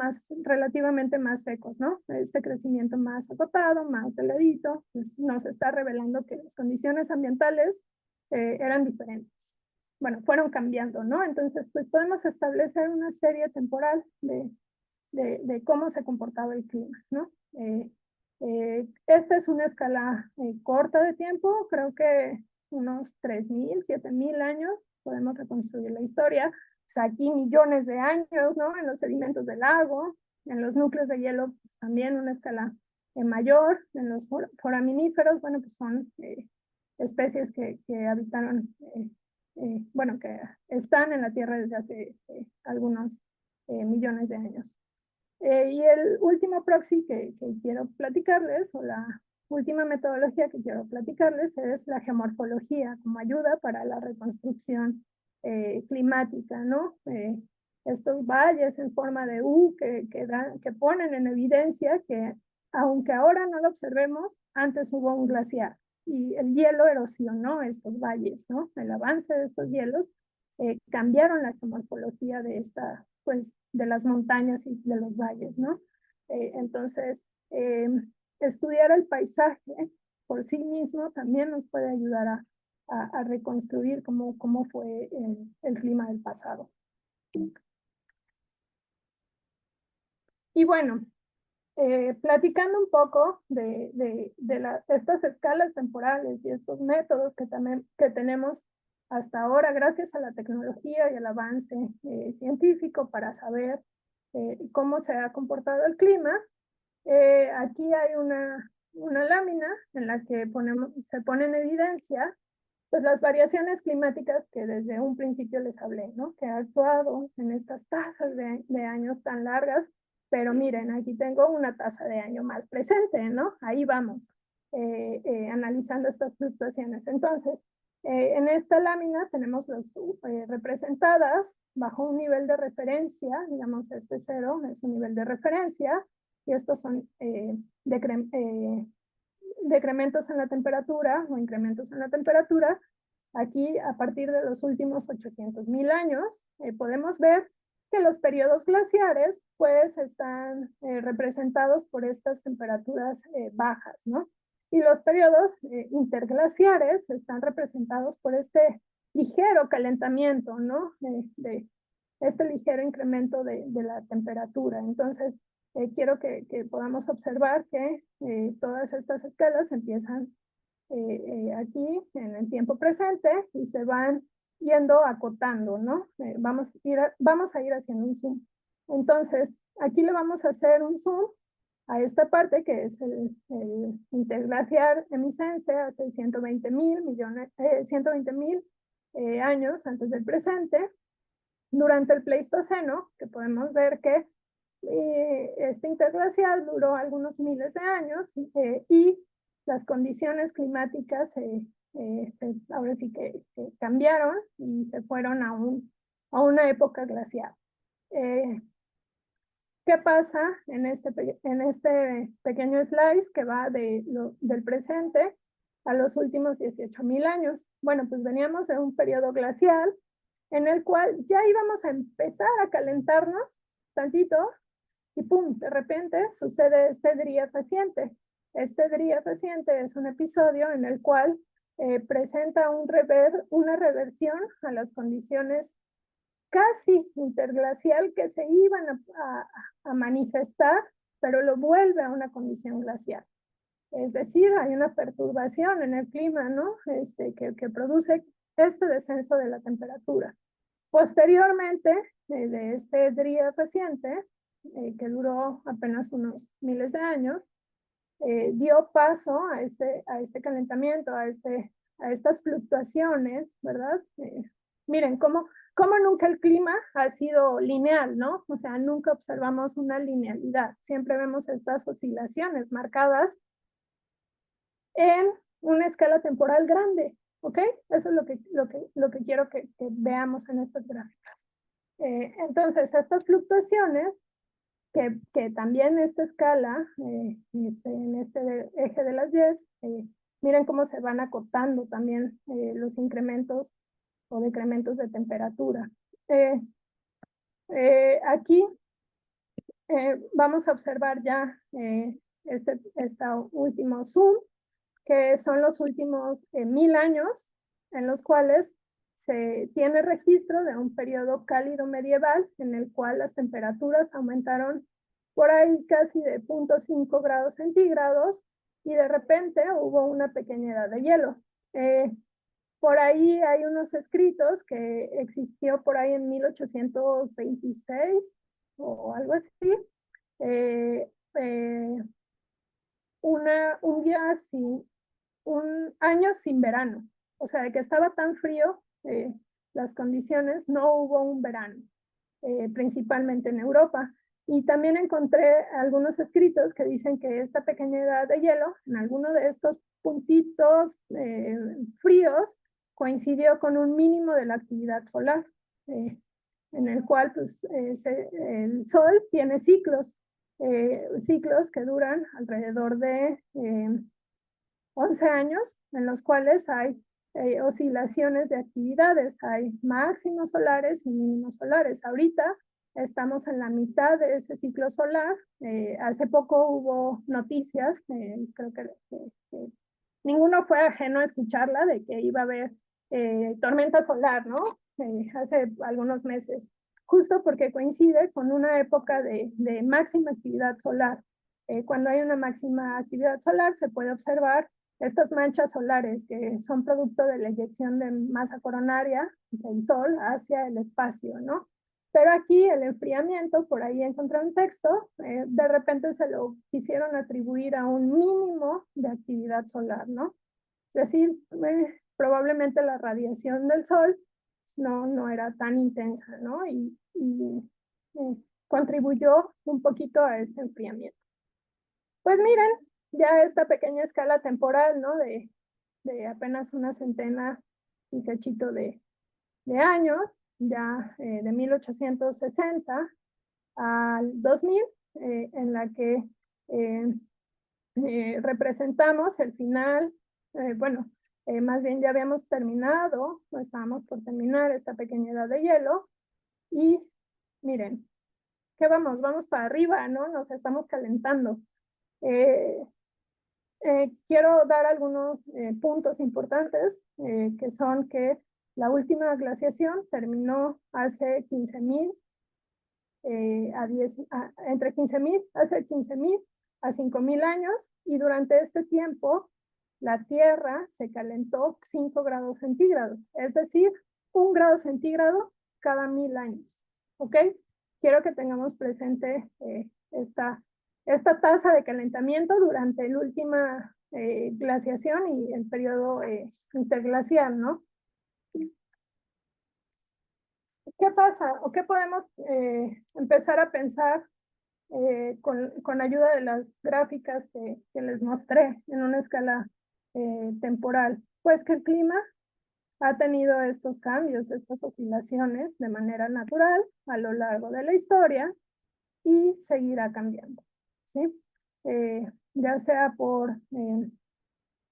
relativamente más secos, ¿no? Este crecimiento más acotado, más delgadito, pues nos está revelando que las condiciones ambientales eran diferentes. bueno, fueron cambiando, ¿no? Entonces, pues podemos establecer una serie temporal de cómo se comportaba el clima, ¿no? Esta es una escala corta de tiempo, creo que unos 3.000, 7.000 años podemos reconstruir la historia. Pues aquí millones de años, ¿no? En los sedimentos del lago, en los núcleos de hielo, pues, también una escala mayor. En los foraminíferos, bueno, pues son especies que habitaron, bueno, que están en la Tierra desde hace algunos millones de años. Y el último proxy que quiero platicarles, o la última metodología que quiero platicarles, es la geomorfología como ayuda para la reconstrucción climática, ¿no? Estos valles en forma de U que ponen en evidencia que, aunque ahora no lo observemos, antes hubo un glaciar y el hielo erosionó estos valles, ¿no? El avance de estos hielos cambiaron la geomorfología de esta, pues, de las montañas y de los valles, ¿no? Entonces, estudiar el paisaje por sí mismo también nos puede ayudar a reconstruir cómo fue el clima del pasado. Y bueno, platicando un poco de estas escalas temporales y estos métodos que tenemos hasta ahora, gracias a la tecnología y al avance científico para saber cómo se ha comportado el clima, aquí hay una lámina en la que se pone en evidencia pues, las variaciones climáticas que desde un principio les hablé, ¿no? Que ha actuado en estas tasas de años tan largas, pero miren, aquí tengo una tasa de año más presente, ¿no? Ahí vamos, analizando estas fluctuaciones. Entonces, en esta lámina tenemos representadas bajo un nivel de referencia, digamos, este 0 es un nivel de referencia, y estos son decrementos en la temperatura o incrementos en la temperatura. Aquí, a partir de los últimos 800.000 años, podemos ver que los periodos glaciares pues están representados por estas temperaturas bajas, ¿no? Y los periodos interglaciares están representados por este ligero calentamiento, ¿no? De este ligero incremento de la temperatura. Entonces, quiero que podamos observar que todas estas escalas empiezan aquí en el tiempo presente y se van yendo acotando, ¿no? Vamos a ir haciendo un zoom. Entonces, aquí le vamos a hacer un zoom a esta parte que es el interglaciar Emisense hace 120.000 años antes del presente. Durante el Pleistoceno, que podemos ver que este interglacial duró algunos miles de años y las condiciones climáticas ahora sí que cambiaron y se fueron a una época glacial. ¿Qué pasa en este pequeño slice que va del presente a los últimos 18.000 años? Bueno, pues veníamos de un periodo glacial en el cual ya íbamos a empezar a calentarnos tantito y pum, de repente sucede este dría reciente. Este dría reciente es un episodio en el cual presenta una reversión a las condiciones casi interglacial que se iban a manifestar, pero lo vuelve a una condición glacial. Es decir, hay una perturbación en el clima, ¿no? Que produce este descenso de la temperatura. Posteriormente, de este dría reciente, que duró apenas unos miles de años, dio paso a este calentamiento, a estas fluctuaciones, ¿verdad? Miren, cómo nunca el clima ha sido lineal, ¿no? O sea, nunca observamos una linealidad, siempre vemos estas oscilaciones marcadas en una escala temporal grande, ¿ok? Eso es lo que quiero que veamos en estas gráficas. Entonces, estas fluctuaciones, que también esta escala, en este eje de las Y, miren cómo se van acotando también los incrementos o decrementos de temperatura. Aquí vamos a observar ya este último zoom, que son los últimos 1.000 años en los cuales se tiene registro de un periodo cálido medieval en el cual las temperaturas aumentaron por ahí casi de 0.5 grados centígrados y de repente hubo una pequeña edad de hielo. Por ahí hay unos escritos que existió por ahí en 1826 o algo así. Eh, eh, un día sin, un año sin verano. O sea, de que estaba tan frío las condiciones, no hubo un verano, principalmente en Europa. Y también encontré algunos escritos que dicen que esta pequeña edad de hielo, en alguno de estos puntitos fríos, coincidió con un mínimo de la actividad solar, en el cual pues, el Sol tiene ciclos que duran alrededor de 11 años, en los cuales hay oscilaciones de actividades, hay máximos solares y mínimos solares. Ahorita estamos en la mitad de ese ciclo solar. Hace poco hubo noticias, creo que ninguno fue ajeno a escucharla, de que iba a haber tormenta solar, ¿no? Hace algunos meses, justo porque coincide con una época de máxima actividad solar. Cuando hay una máxima actividad solar se puede observar estas manchas solares que son producto de la eyección de masa coronaria del Sol hacia el espacio, ¿no? Pero aquí el enfriamiento, por ahí encontré un texto, de repente se lo quisieron atribuir a un mínimo de actividad solar, ¿no? Es decir, probablemente la radiación del Sol no era tan intensa, ¿no? Contribuyó un poquito a este enfriamiento. Pues miren, ya esta pequeña escala temporal, ¿no? De apenas una centena y cachito de años, ya de 1860 al 2000, en la que representamos el final, bueno, más bien ya habíamos terminado, o estábamos por terminar esta pequeña edad de hielo, y miren, ¿qué vamos? Vamos para arriba, ¿no? Nos estamos calentando. Quiero dar algunos puntos importantes, que son que la última glaciación terminó hace 15.000 entre 15.000, hace 15.000 a 5.000 años, y durante este tiempo la Tierra se calentó 5 grados centígrados, es decir, 1 grado centígrado cada 1.000 años. ¿Ok? Quiero que tengamos presente esta tasa de calentamiento durante la última glaciación y el periodo interglacial, ¿no? ¿Qué pasa o qué podemos empezar a pensar con ayuda de las gráficas que les mostré en una escala temporal? Pues que el clima ha tenido estos cambios, estas oscilaciones de manera natural a lo largo de la historia y seguirá cambiando, ¿sí? Ya sea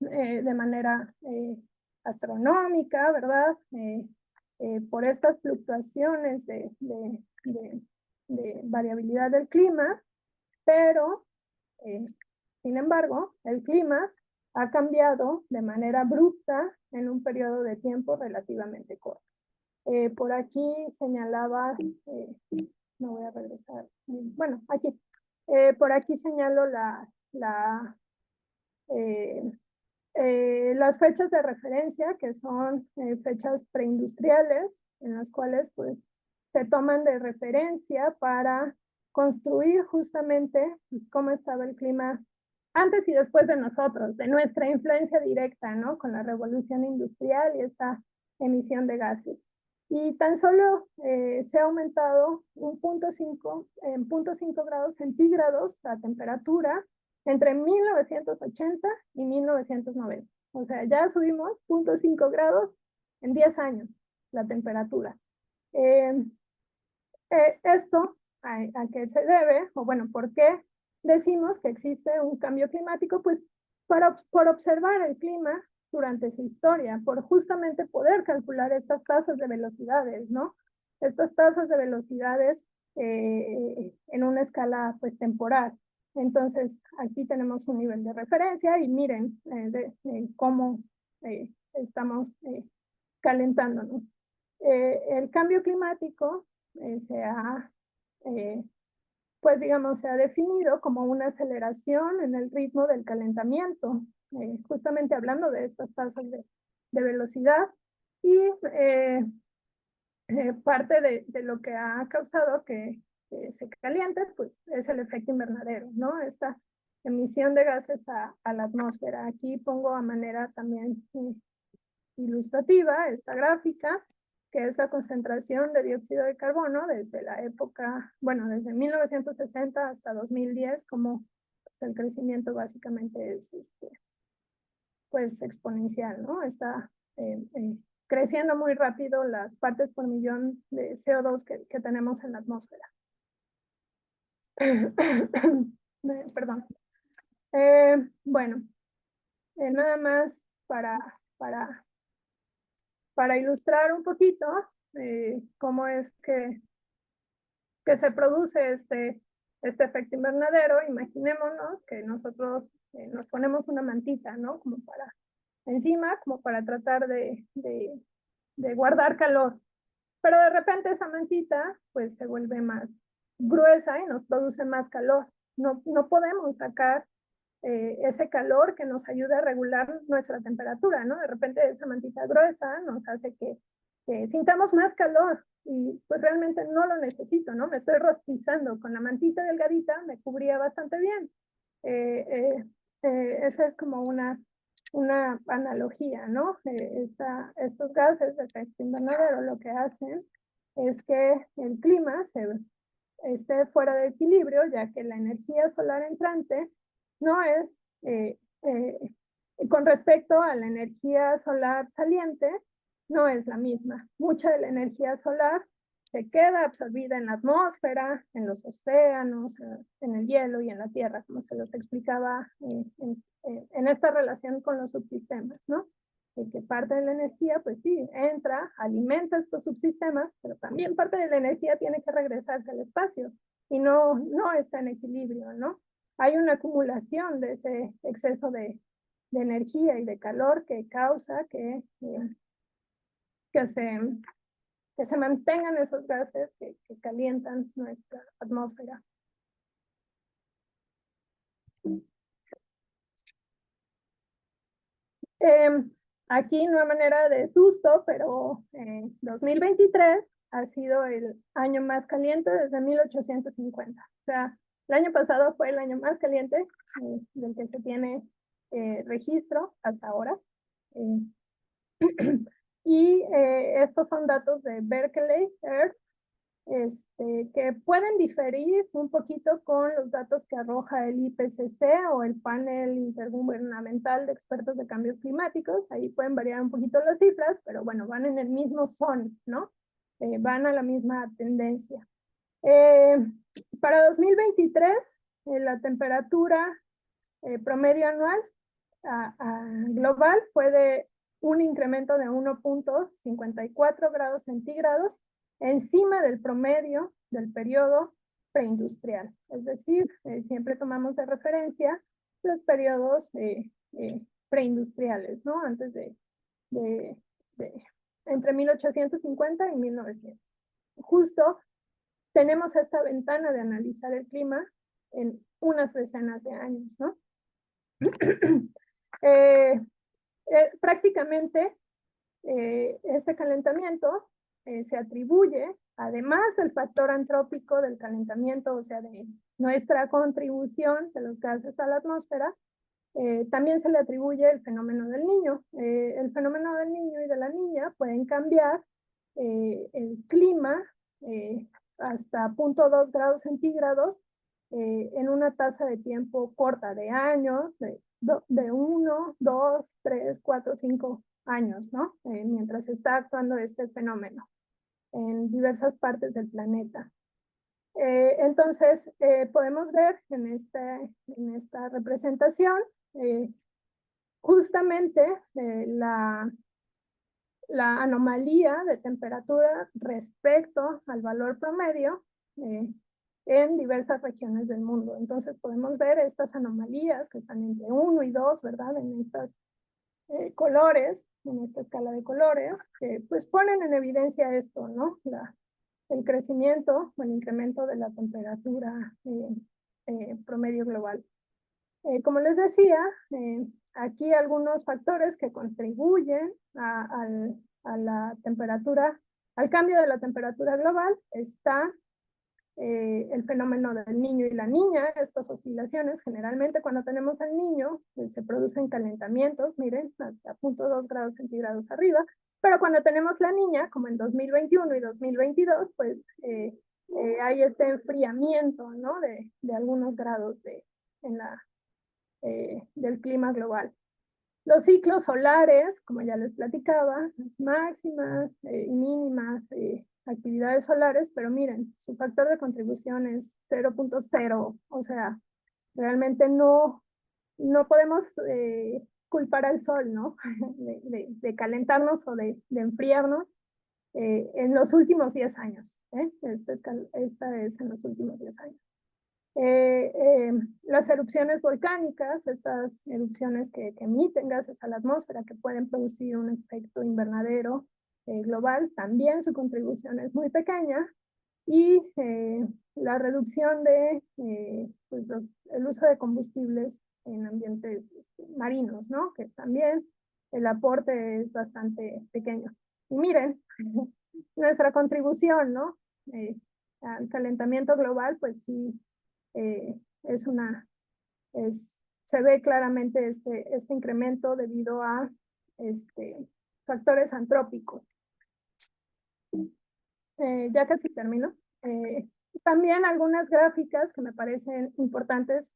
de manera astronómica, ¿verdad? Por estas fluctuaciones de variabilidad del clima, pero sin embargo, el clima ha cambiado de manera abrupta en un periodo de tiempo relativamente corto. Por aquí señalaba, no voy a regresar, bueno, aquí, por aquí señalo las fechas de referencia, que son fechas preindustriales, en las cuales pues se toman de referencia para construir justamente pues, cómo estaba el clima antes y después de nosotros, de nuestra influencia directa, ¿no? Con la revolución industrial y esta emisión de gases. Y tan solo se ha aumentado en 0.5 grados centígrados la temperatura entre 1980 y 1990. O sea, ya subimos 0.5 grados en 10 años la temperatura. Esto, ¿a qué se debe? O bueno, ¿por qué decimos que existe un cambio climático? Pues por observar el clima durante su historia, por justamente poder calcular estas tasas de velocidades, ¿no? Estas tasas de velocidades en una escala pues temporal. Entonces, aquí tenemos un nivel de referencia y miren cómo estamos calentándonos. El cambio climático pues digamos, se ha definido como una aceleración en el ritmo del calentamiento, justamente hablando de estas tasas de velocidad, y parte de lo que ha causado que se caliente, pues es el efecto invernadero, ¿no? Esta emisión de gases a la atmósfera. Aquí pongo a manera también ilustrativa esta gráfica, que es la concentración de dióxido de carbono desde la época, bueno, desde 1960 hasta 2010, como el crecimiento básicamente es pues exponencial, ¿no? Está creciendo muy rápido las partes por millón de CO2 que tenemos en la atmósfera. Perdón. Bueno, nada más para ilustrar un poquito cómo es que se produce este efecto invernadero. Imaginémonos que nosotros nos ponemos una mantita, ¿no? Como para encima, como para tratar de guardar calor. Pero de repente esa mantita pues se vuelve más gruesa y nos produce más calor. No podemos sacar ese calor que nos ayuda a regular nuestra temperatura, ¿no? De repente esa mantita gruesa nos hace que sintamos más calor y pues realmente no lo necesito, ¿no? Me estoy rostizando con la mantita delgadita, me cubría bastante bien. Esa es como una analogía, ¿no? Estos gases de efecto invernadero lo que hacen es que el clima esté fuera de equilibrio, ya que la energía solar entrante no es, con respecto a la energía solar saliente, no es la misma. Mucha de la energía solar se queda absorbida en la atmósfera, en los océanos, en el hielo y en la tierra, como se los explicaba en esta relación con los subsistemas, ¿no? Y que parte de la energía, pues sí, entra, alimenta estos subsistemas, pero también parte de la energía tiene que regresarse al espacio y no está en equilibrio, ¿no? Hay una acumulación de ese exceso de energía y de calor que causa que se, que se mantengan esos gases que calientan nuestra atmósfera. Aquí no hay manera de susto, pero 2023 ha sido el año más caliente desde 1850. O sea, el año pasado fue el año más caliente del que se tiene registro hasta ahora. Y estos son datos de Berkeley Earth, que pueden diferir un poquito con los datos que arroja el IPCC o el Panel Intergubernamental de Expertos de Cambios Climáticos. Ahí pueden variar un poquito las cifras, pero bueno, van en el mismo son, ¿no? Van a la misma tendencia. Para 2023, la temperatura promedio anual global fue de un incremento de 1.54 grados centígrados encima del promedio del periodo preindustrial. Es decir, siempre tomamos de referencia los periodos preindustriales, ¿no? Antes entre 1850 y 1900. Justo tenemos esta ventana de analizar el clima en unas decenas de años, ¿no? Prácticamente este calentamiento se atribuye, además del factor antrópico del calentamiento, o sea, de nuestra contribución de los gases a la atmósfera, también se le atribuye el fenómeno del niño. El fenómeno del niño y de la niña pueden cambiar el clima hasta 0.2 grados centígrados en una tasa de tiempo corta, de años, de 1, 2, 3, 4, 5 años, ¿no? Mientras está actuando este fenómeno en diversas partes del planeta. Entonces, podemos ver en esta representación justamente la anomalía de temperatura respecto al valor promedio en diversas regiones del mundo. Entonces podemos ver estas anomalías que están entre 1 y 2, ¿verdad? En estas colores, en esta escala de colores, que pues ponen en evidencia esto, ¿no? El crecimiento o el incremento de la temperatura promedio global. Como les decía, aquí algunos factores que contribuyen a la temperatura, al cambio de la temperatura global, está el fenómeno del niño y la niña, estas oscilaciones. Generalmente cuando tenemos al niño se producen calentamientos, miren, hasta 0.2 grados centígrados arriba, pero cuando tenemos la niña, como en 2021 y 2022, pues hay este enfriamiento, ¿no? de algunos grados del clima global. Los ciclos solares, como ya les platicaba, las máximas y mínimas actividades solares, pero miren, su factor de contribución es 0.0, o sea, realmente no podemos culpar al sol, ¿no? de calentarnos o de enfriarnos en los últimos 10 años. Esta es en los últimos 10 años. Las erupciones volcánicas, estas erupciones que emiten gases a la atmósfera que pueden producir un efecto invernadero global, también su contribución es muy pequeña. Y la reducción de pues el uso de combustibles en ambientes marinos, ¿no? Que también el aporte es bastante pequeño. Y miren, nuestra contribución, ¿no? Al calentamiento global, pues sí, es se ve claramente este incremento debido a factores antrópicos. Ya casi termino. También algunas gráficas que me parecen importantes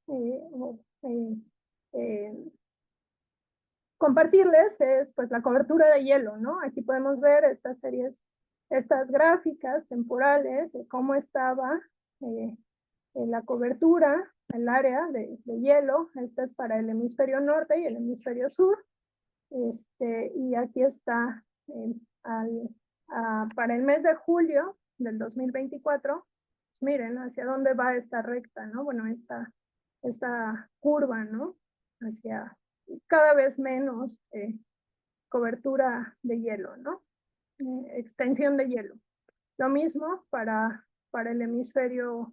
compartirles es pues la cobertura de hielo, ¿no? Aquí podemos ver estas gráficas temporales de cómo estaba la cobertura, el área de hielo. Esta es para el hemisferio norte y el hemisferio sur. Y aquí está para el mes de julio del 2024, pues miren hacia dónde va esta recta, ¿no? Bueno, esta curva, ¿no? Hacia cada vez menos cobertura de hielo, ¿no? Extensión de hielo. Lo mismo para el hemisferio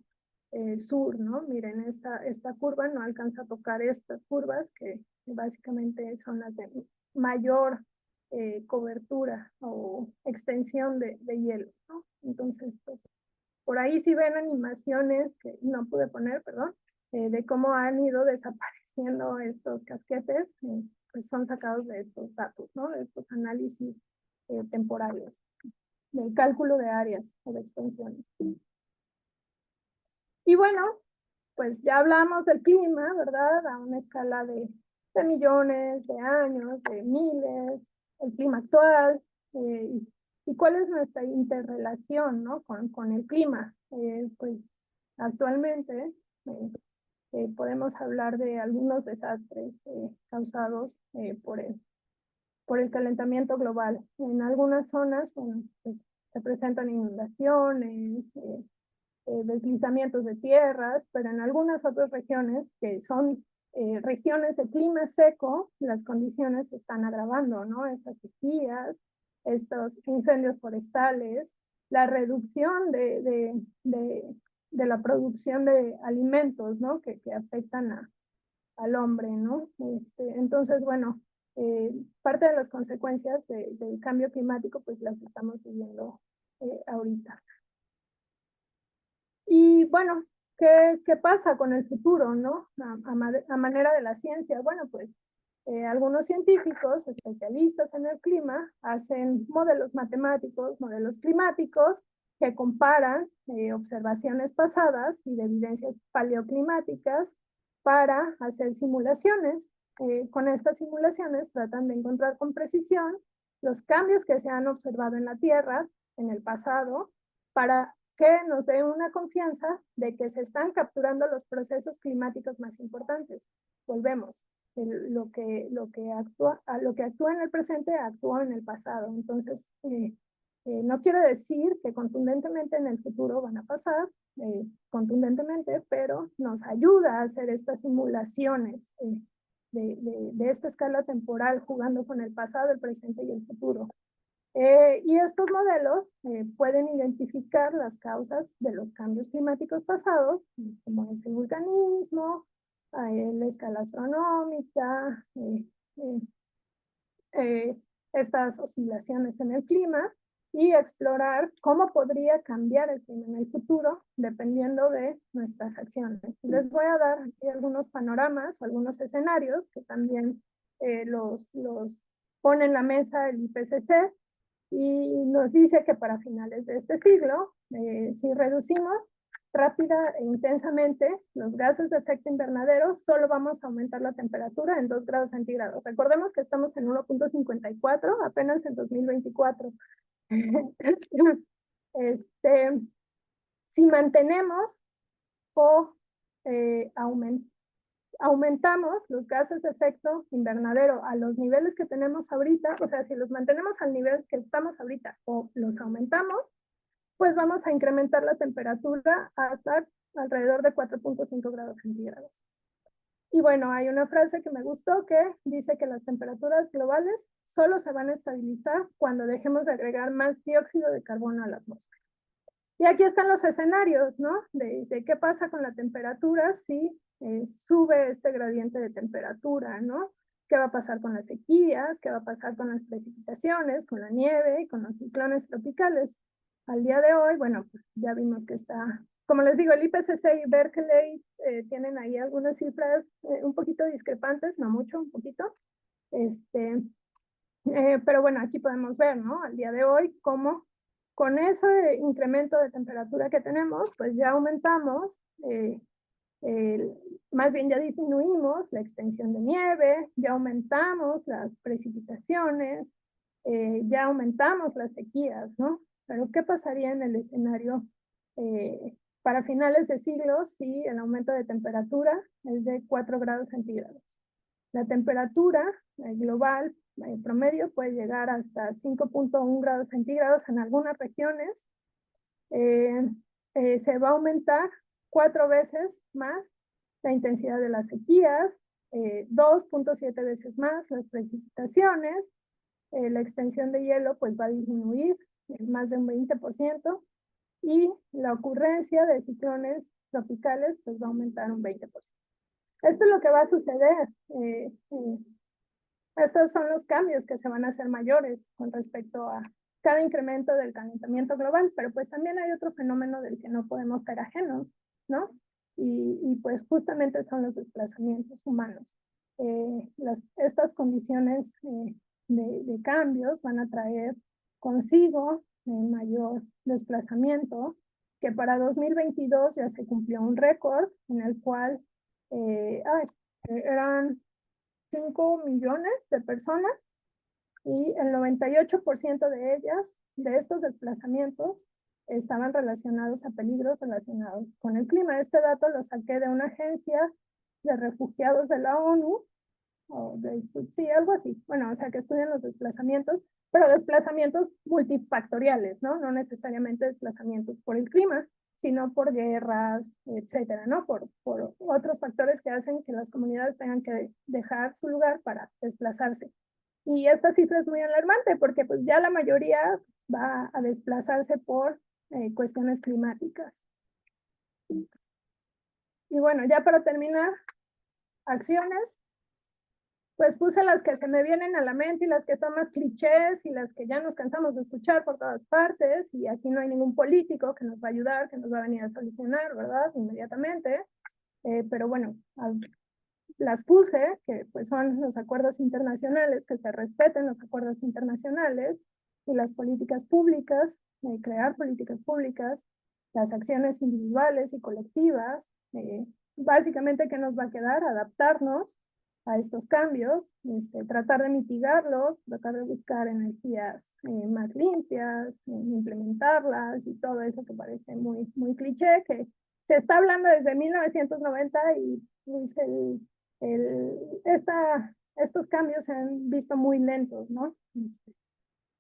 sur, ¿no? Miren, esta curva no alcanza a tocar estas curvas que básicamente son las de mayor cobertura o extensión de hielo, ¿no? Entonces, pues, por ahí sí ven animaciones que no pude poner, perdón, de cómo han ido desapareciendo estos casquetes, pues son sacados de estos datos, ¿no? De estos análisis temporales, del cálculo de áreas o de extensiones. Y bueno, pues ya hablamos del clima, ¿verdad? A una escala de millones, de años, de miles, el clima actual, y cuál es nuestra interrelación, ¿no? con el clima. Pues actualmente podemos hablar de algunos desastres causados por el calentamiento global. En algunas zonas, bueno, pues, se presentan inundaciones, deslizamientos de tierras, pero en algunas otras regiones que son regiones de clima seco, las condiciones se están agravando, ¿no? Estas sequías, estos incendios forestales, la reducción de la producción de alimentos, ¿no? Que afectan al hombre, ¿no? Entonces, bueno, parte de las consecuencias del cambio climático, pues las estamos viviendo ahorita. Y bueno, ¿qué pasa con el futuro, no? A manera de la ciencia, bueno, pues algunos científicos, especialistas en el clima, hacen modelos matemáticos, modelos climáticos, que comparan observaciones pasadas y de evidencias paleoclimáticas para hacer simulaciones. Con estas simulaciones tratan de encontrar con precisión los cambios que se han observado en la Tierra en el pasado para que nos dé una confianza de que se están capturando los procesos climáticos más importantes. Volvemos, lo que actúa en el presente actúa en el pasado. Entonces, no quiero decir que contundentemente en el futuro van a pasar, contundentemente, pero nos ayuda a hacer estas simulaciones de esta escala temporal, jugando con el pasado, el presente y el futuro. Y estos modelos pueden identificar las causas de los cambios climáticos pasados, como es el vulcanismo, la escala astronómica, estas oscilaciones en el clima, y explorar cómo podría cambiar el clima en el futuro dependiendo de nuestras acciones. Les voy a dar aquí algunos panoramas o algunos escenarios que también los pone en la mesa el IPCC, y nos dice que para finales de este siglo, si reducimos rápida e intensamente los gases de efecto invernadero, solo vamos a aumentar la temperatura en 2 grados centígrados. Recordemos que estamos en 1.54 apenas en 2024. Si mantenemos o aumentamos los gases de efecto invernadero a los niveles que tenemos ahorita, o sea, si los mantenemos al nivel que estamos ahorita o los aumentamos, pues vamos a incrementar la temperatura hasta alrededor de 4.5 grados centígrados. Y bueno, hay una frase que me gustó que dice que las temperaturas globales solo se van a estabilizar cuando dejemos de agregar más dióxido de carbono a la atmósfera. Y aquí están los escenarios, ¿no? De qué pasa con la temperatura si sube este gradiente de temperatura, ¿no? ¿Qué va a pasar con las sequías? ¿Qué va a pasar con las precipitaciones, con la nieve y con los ciclones tropicales? Al día de hoy, bueno, pues ya vimos que está, como les digo, el IPCC y Berkeley tienen ahí algunas cifras un poquito discrepantes, no mucho, un poquito. Pero bueno, aquí podemos ver, ¿no? Al día de hoy, cómo con ese incremento de temperatura que tenemos, pues ya aumentamos, más bien ya disminuimos la extensión de nieve, ya aumentamos las precipitaciones, ya aumentamos las sequías, ¿no? Pero ¿qué pasaría en el escenario para finales de siglo si el aumento de temperatura es de 4 grados centígrados? La temperatura global promedio puede llegar hasta 5.1 grados centígrados en algunas regiones. Se va a aumentar 4 veces más la intensidad de las sequías, 2.7 veces más las precipitaciones, la extensión de hielo pues va a disminuir más de un 20%, y la ocurrencia de ciclones tropicales pues va a aumentar un 20%. Esto es lo que va a suceder. Estos son los cambios que se van a hacer mayores con respecto a cada incremento del calentamiento global, pero pues también hay otro fenómeno del que no podemos ser ajenos, ¿no? Y pues justamente son los desplazamientos humanos. Estas condiciones de cambios van a traer consigo mayor desplazamiento, que para 2022 ya se cumplió un récord en el cual eran 5 millones de personas, y el 98% de ellas, de estos desplazamientos, estaban relacionados a peligros relacionados con el clima. Este dato lo saqué de una agencia de refugiados de la ONU, sí, algo así. Bueno, o sea, que estudian los desplazamientos, pero desplazamientos multifactoriales, ¿no? No necesariamente desplazamientos por el clima, sino por guerras, etcétera, ¿no? Por otros factores que hacen que las comunidades tengan que dejar su lugar para desplazarse. Y esta cifra es muy alarmante porque pues ya la mayoría va a desplazarse por cuestiones climáticas. Y bueno, ya para terminar, acciones, pues puse las que se me vienen a la mente y las que son más clichés y las que ya nos cansamos de escuchar por todas partes, y aquí no hay ningún político que nos va a ayudar, que nos va a venir a solucionar, ¿verdad? Inmediatamente. Pero bueno, las puse, que pues son los acuerdos internacionales, que se respeten los acuerdos internacionales, y las políticas públicas, crear políticas públicas, las acciones individuales y colectivas. Básicamente, ¿qué nos va a quedar? Adaptarnos a estos cambios, tratar de mitigarlos, tratar de buscar energías más limpias, implementarlas y todo eso que parece muy, muy cliché, que se está hablando desde 1990, y pues, estos cambios se han visto muy lentos, ¿no?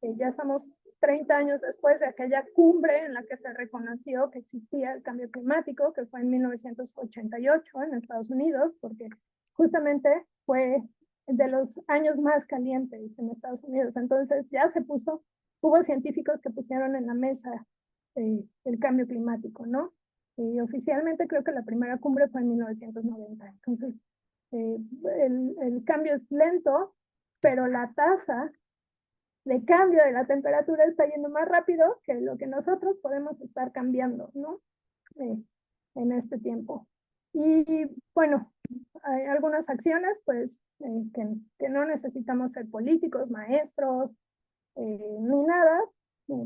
Ya estamos 30 años después de aquella cumbre en la que se reconoció que existía el cambio climático, que fue en 1988 en Estados Unidos, porque justamente fue de los años más calientes en Estados Unidos. Entonces ya hubo científicos que pusieron en la mesa el cambio climático, ¿no? Y oficialmente creo que la primera cumbre fue en 1990. Entonces, eh, el cambio es lento, pero la tasa de cambio de la temperatura está yendo más rápido que lo que nosotros podemos estar cambiando, ¿no? En este tiempo. Y bueno, hay algunas acciones, pues, que no necesitamos ser políticos, maestros, ni nada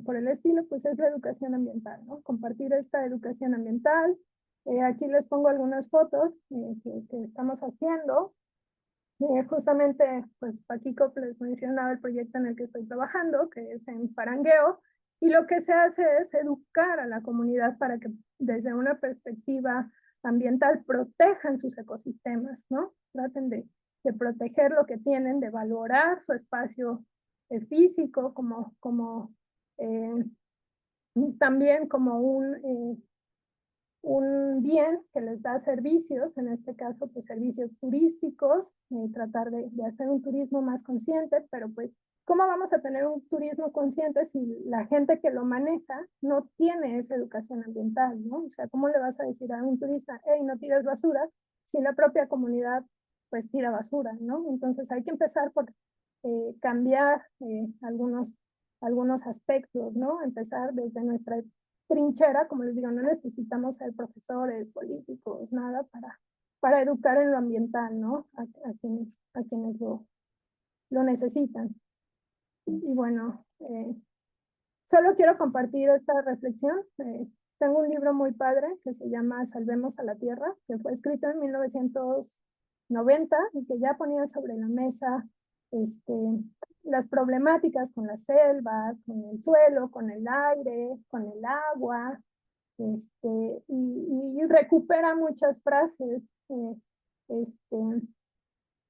por el estilo, pues es la educación ambiental, ¿no? Compartir esta educación ambiental. Aquí les pongo algunas fotos que estamos haciendo. Justamente, pues Paquico les mencionaba el proyecto en el que estoy trabajando, que es en Parangueo, y lo que se hace es educar a la comunidad para que desde una perspectiva ambiental protejan sus ecosistemas, ¿no? Traten de proteger lo que tienen, de valorar su espacio físico eh, también como un bien que les da servicios, en este caso, pues servicios turísticos, tratar de hacer un turismo más consciente, pero pues, ¿cómo vamos a tener un turismo consciente si la gente que lo maneja no tiene esa educación ambiental, ¿no? O sea, ¿cómo le vas a decir a un turista, hey, no tires basura, si la propia comunidad, pues, tira basura, ¿no? Entonces hay que empezar por cambiar algunos aspectos, ¿no? Empezar desde nuestra trinchera, como les digo, no necesitamos ser profesores, políticos, nada para educar en lo ambiental, ¿no? A quienes lo necesitan. Y bueno, solo quiero compartir esta reflexión. Tengo un libro muy padre que se llama Salvemos a la Tierra, que fue escrito en 1990 y que ya ponía sobre la mesa este, las problemáticas con las selvas, con el suelo, con el aire, con el agua, y recupera muchas frases este,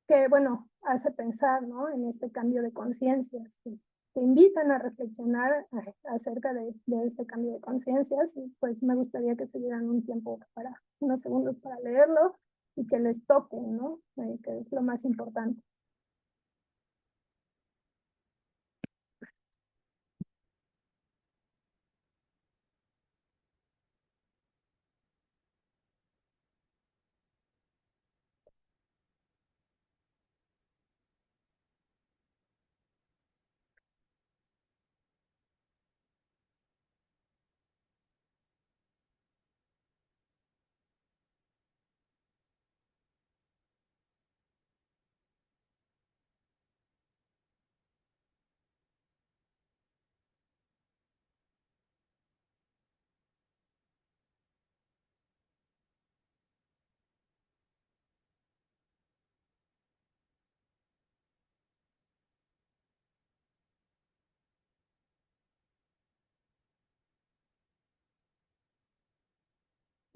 que, bueno, hace pensar, ¿no? En este cambio de conciencias, que invitan a reflexionar acerca de este cambio de conciencias, y pues me gustaría que se dieran un tiempo unos segundos para leerlo y que les toque, ¿no? Que es lo más importante.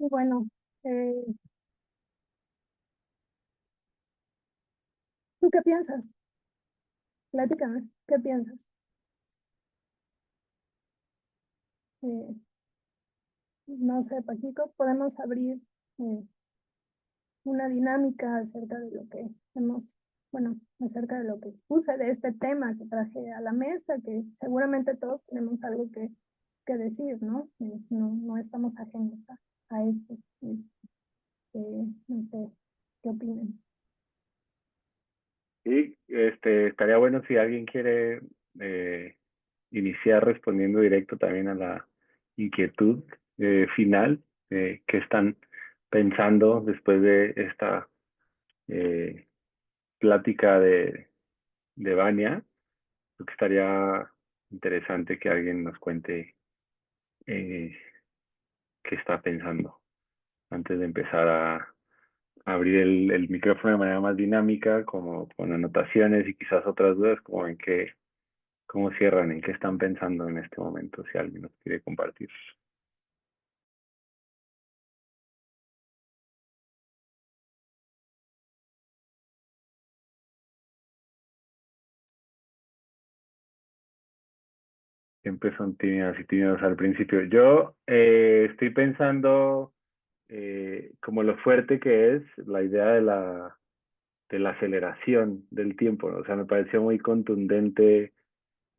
Y bueno, eh, ¿tú qué piensas? Platícame, ¿qué piensas? Eh, no sé, Paquico, podemos abrir una dinámica acerca de lo que acerca de lo que expuse, de este tema que traje a la mesa, que seguramente todos tenemos algo que decir, ¿no? No estamos ajenos a esto. No sé, ¿qué opinan? Y estaría bueno si alguien quiere eh, iniciar respondiendo directo también a la inquietud final que están pensando después de esta eh, plática de Vania. Creo que estaría interesante que alguien nos cuente eh, qué está pensando antes de empezar a abrir el micrófono de manera más dinámica, como con anotaciones y quizás otras dudas, como en qué, cómo cierran, en qué están pensando en este momento, si alguien nos quiere compartir. Siempre son tímidos y tímidos al principio. Yo estoy pensando como lo fuerte que es la idea de la aceleración del tiempo, ¿no? O sea, me pareció muy contundente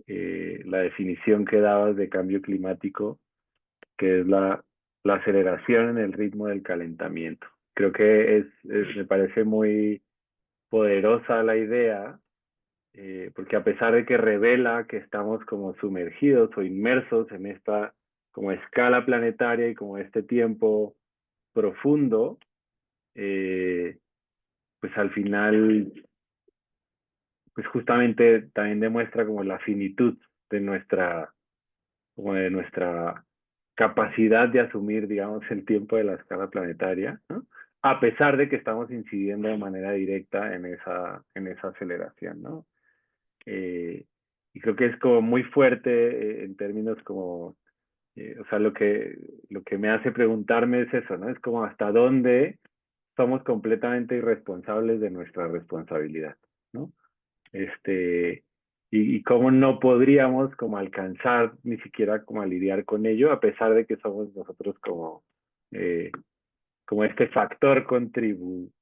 la definición que dabas de cambio climático, que es la aceleración en el ritmo del calentamiento. Creo que me parece muy poderosa la idea, porque a pesar de que revela que estamos como sumergidos o inmersos en esta como escala planetaria y como este tiempo profundo, eh, pues al final, pues justamente también demuestra como la finitud de como de nuestra capacidad de asumir, digamos, el tiempo de la escala planetaria, ¿no? A pesar de que estamos incidiendo de manera directa en esa aceleración, ¿no? Eh, y creo que es como muy fuerte en términos como, o sea, lo que me hace preguntarme es eso, ¿no? Es como hasta dónde somos completamente irresponsables de nuestra responsabilidad, ¿no? Este, y cómo no podríamos como alcanzar ni siquiera como a lidiar con ello, a pesar de que somos nosotros eh, como este factor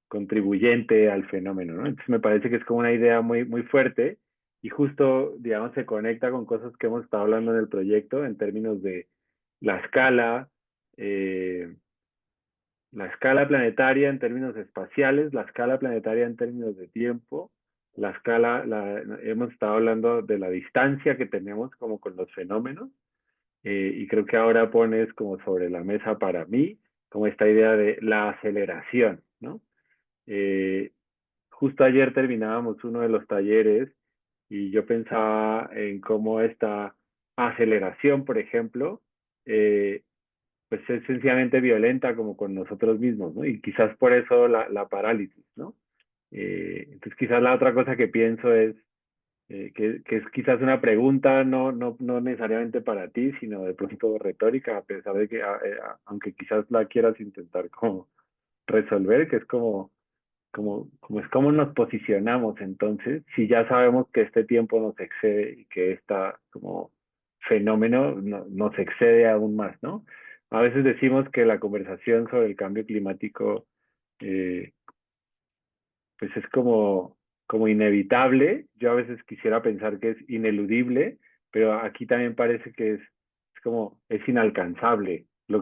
contribuyente al fenómeno, ¿no? Entonces me parece que es como una idea muy, muy fuerte y justo, digamos, se conecta con cosas que hemos estado hablando en el proyecto en términos de la escala, eh, la escala planetaria en términos espaciales, la escala planetaria en términos de tiempo, hemos estado hablando de la distancia que tenemos como con los fenómenos, y creo que ahora pones como sobre la mesa para mí, como esta idea de la aceleración, ¿no? Eh, Justo ayer terminábamos uno de los talleres y yo pensaba en cómo esta aceleración, por ejemplo, eh, pues es sencillamente violenta como con nosotros mismos, ¿no? Y quizás por eso la parálisis, ¿no? Entonces quizás la otra cosa que pienso es que es quizás una pregunta no necesariamente para ti, sino de pronto retórica, a pesar de que, aunque quizás la quieras intentar como resolver, que es como es cómo nos posicionamos entonces, si ya sabemos que este tiempo nos excede y que esta como fenómeno nos excede aún más, ¿no? A veces decimos que la conversación sobre el cambio climático eh, pues es como inevitable. Yo a veces quisiera pensar que es ineludible, pero aquí también parece que es inalcanzable lo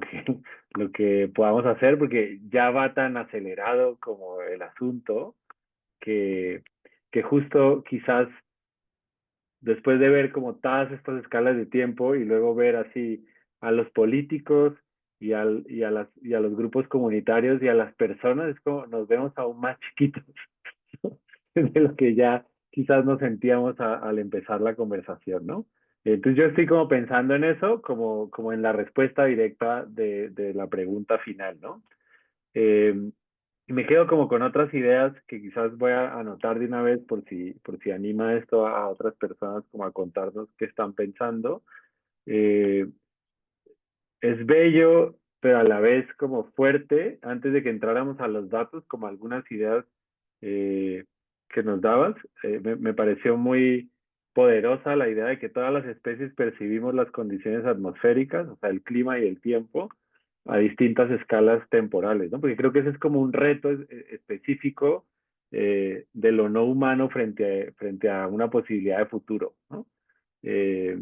que podamos hacer, porque ya va tan acelerado como el asunto que, que justo quizás después de ver como todas estas escalas de tiempo y luego ver así a los políticos y a los grupos comunitarios y a las personas, es como nos vemos aún más chiquitos de lo que ya quizás nos sentíamos al empezar la conversación, ¿no? Entonces yo estoy como pensando en eso, como en la respuesta directa de la pregunta final, ¿no? Eh, y me quedo como con otras ideas que quizás voy a anotar de una vez por si anima esto a otras personas como a contarnos qué están pensando. Eh, es bello, pero a la vez como fuerte, antes de que entráramos a los datos, como algunas ideas eh, que nos dabas, me pareció muy poderosa la idea de que todas las especies percibimos las condiciones atmosféricas, o sea, el clima y el tiempo, a distintas escalas temporales, ¿no? Porque creo que ese es como un reto específico de lo no humano frente a una posibilidad de futuro, ¿no? Eh,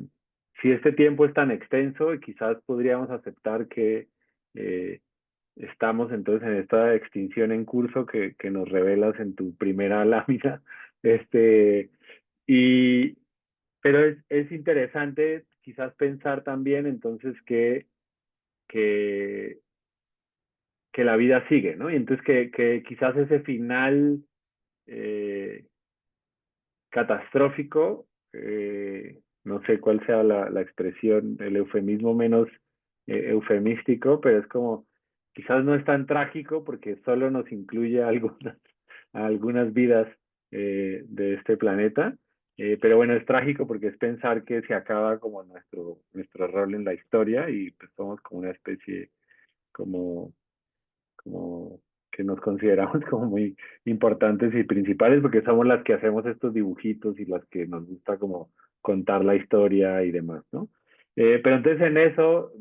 si este tiempo es tan extenso, quizás podríamos aceptar que eh, estamos entonces en esta extinción en curso que nos revelas en tu primera lámina. Este, y, pero es interesante quizás pensar también entonces que, que la vida sigue, ¿no? Y entonces que quizás ese final eh, catastrófico, no sé cuál sea la expresión, el eufemismo menos eufemístico, pero es como, quizás no es tan trágico porque solo nos incluye a a algunas vidas de este planeta, pero bueno, es trágico porque es pensar que se acaba como nuestro rol en la historia y pues somos como una especie como como que nos consideramos como muy importantes y principales porque somos las que hacemos estos dibujitos y las que nos gusta como contar la historia y demás, ¿no? Pero entonces en eso,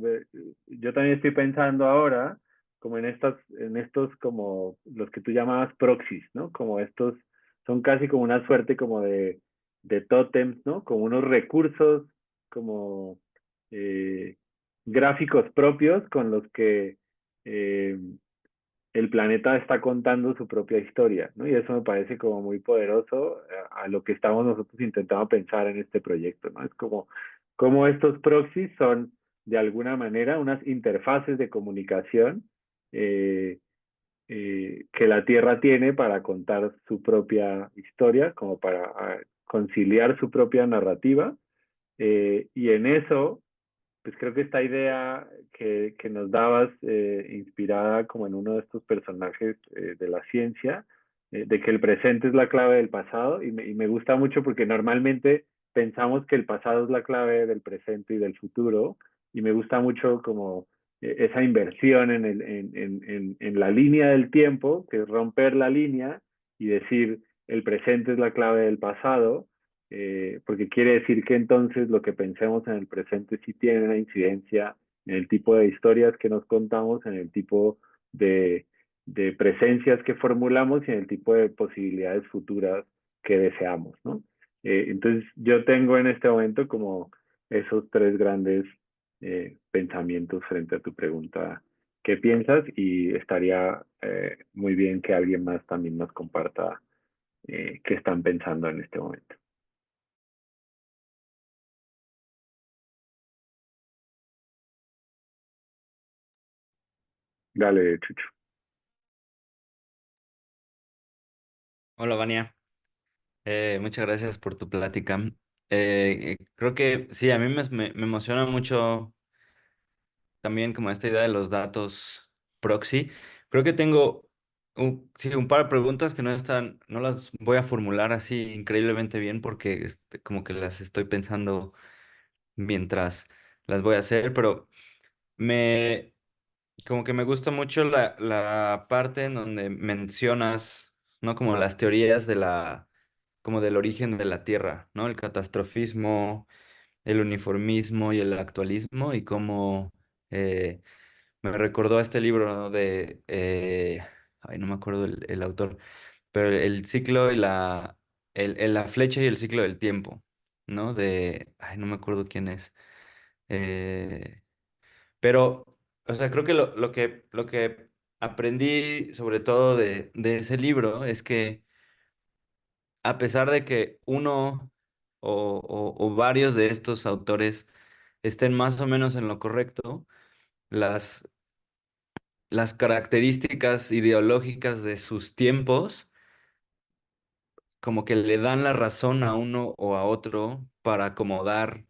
yo también estoy pensando ahora como en estos como los que tú llamabas proxies, ¿no? Como estos son casi como una suerte como de tótems, ¿no? Como unos recursos, como eh, gráficos propios con los que eh, el planeta está contando su propia historia, ¿no? Y eso me parece como muy poderoso a lo que estamos nosotros intentando pensar en este proyecto, ¿no? Es como estos proxies son de alguna manera unas interfaces de comunicación eh, que la Tierra tiene para contar su propia historia, como para conciliar su propia narrativa. Y en eso pues creo que esta idea que nos dabas, inspirada como en uno de estos personajes de la ciencia, de que el presente es la clave del pasado, y me gusta mucho porque normalmente pensamos que el pasado es la clave del presente y del futuro, y me gusta mucho como esa inversión en la línea del tiempo, que es romper la línea y decir el presente es la clave del pasado, porque quiere decir que entonces lo que pensemos en el presente sí tiene una incidencia en el tipo de historias que nos contamos, en el tipo de, de presencias que formulamos y en el tipo de posibilidades futuras que deseamos, ¿no? Entonces yo tengo en este momento como esos tres grandes pensamientos frente a tu pregunta, ¿qué piensas? Y estaría muy bien que alguien más también nos comparta qué están pensando en este momento. Dale, Chucho. Hola, Vania. Muchas gracias por tu plática. Creo que sí, a mí me emociona mucho también como esta idea de los datos proxy. Creo que tengo sí, un par de preguntas que no las voy a formular así increíblemente bien porque como que las estoy pensando mientras las voy a hacer, pero me, como que me gusta mucho la parte en donde mencionas, ¿no? Como las teorías como del origen de la Tierra, ¿no? El catastrofismo, el uniformismo y el actualismo y cómo me recordó a este libro, ¿no? Ay, no me acuerdo el autor, pero el ciclo y la flecha y el ciclo del tiempo, ¿no? Ay, no me acuerdo quién es. Eh, pero, o sea, creo que lo que aprendí sobre todo de ese libro es que a pesar de que uno o varios de estos autores estén más o menos en lo correcto, las, las características ideológicas de sus tiempos como que le dan la razón a uno o a otro para acomodar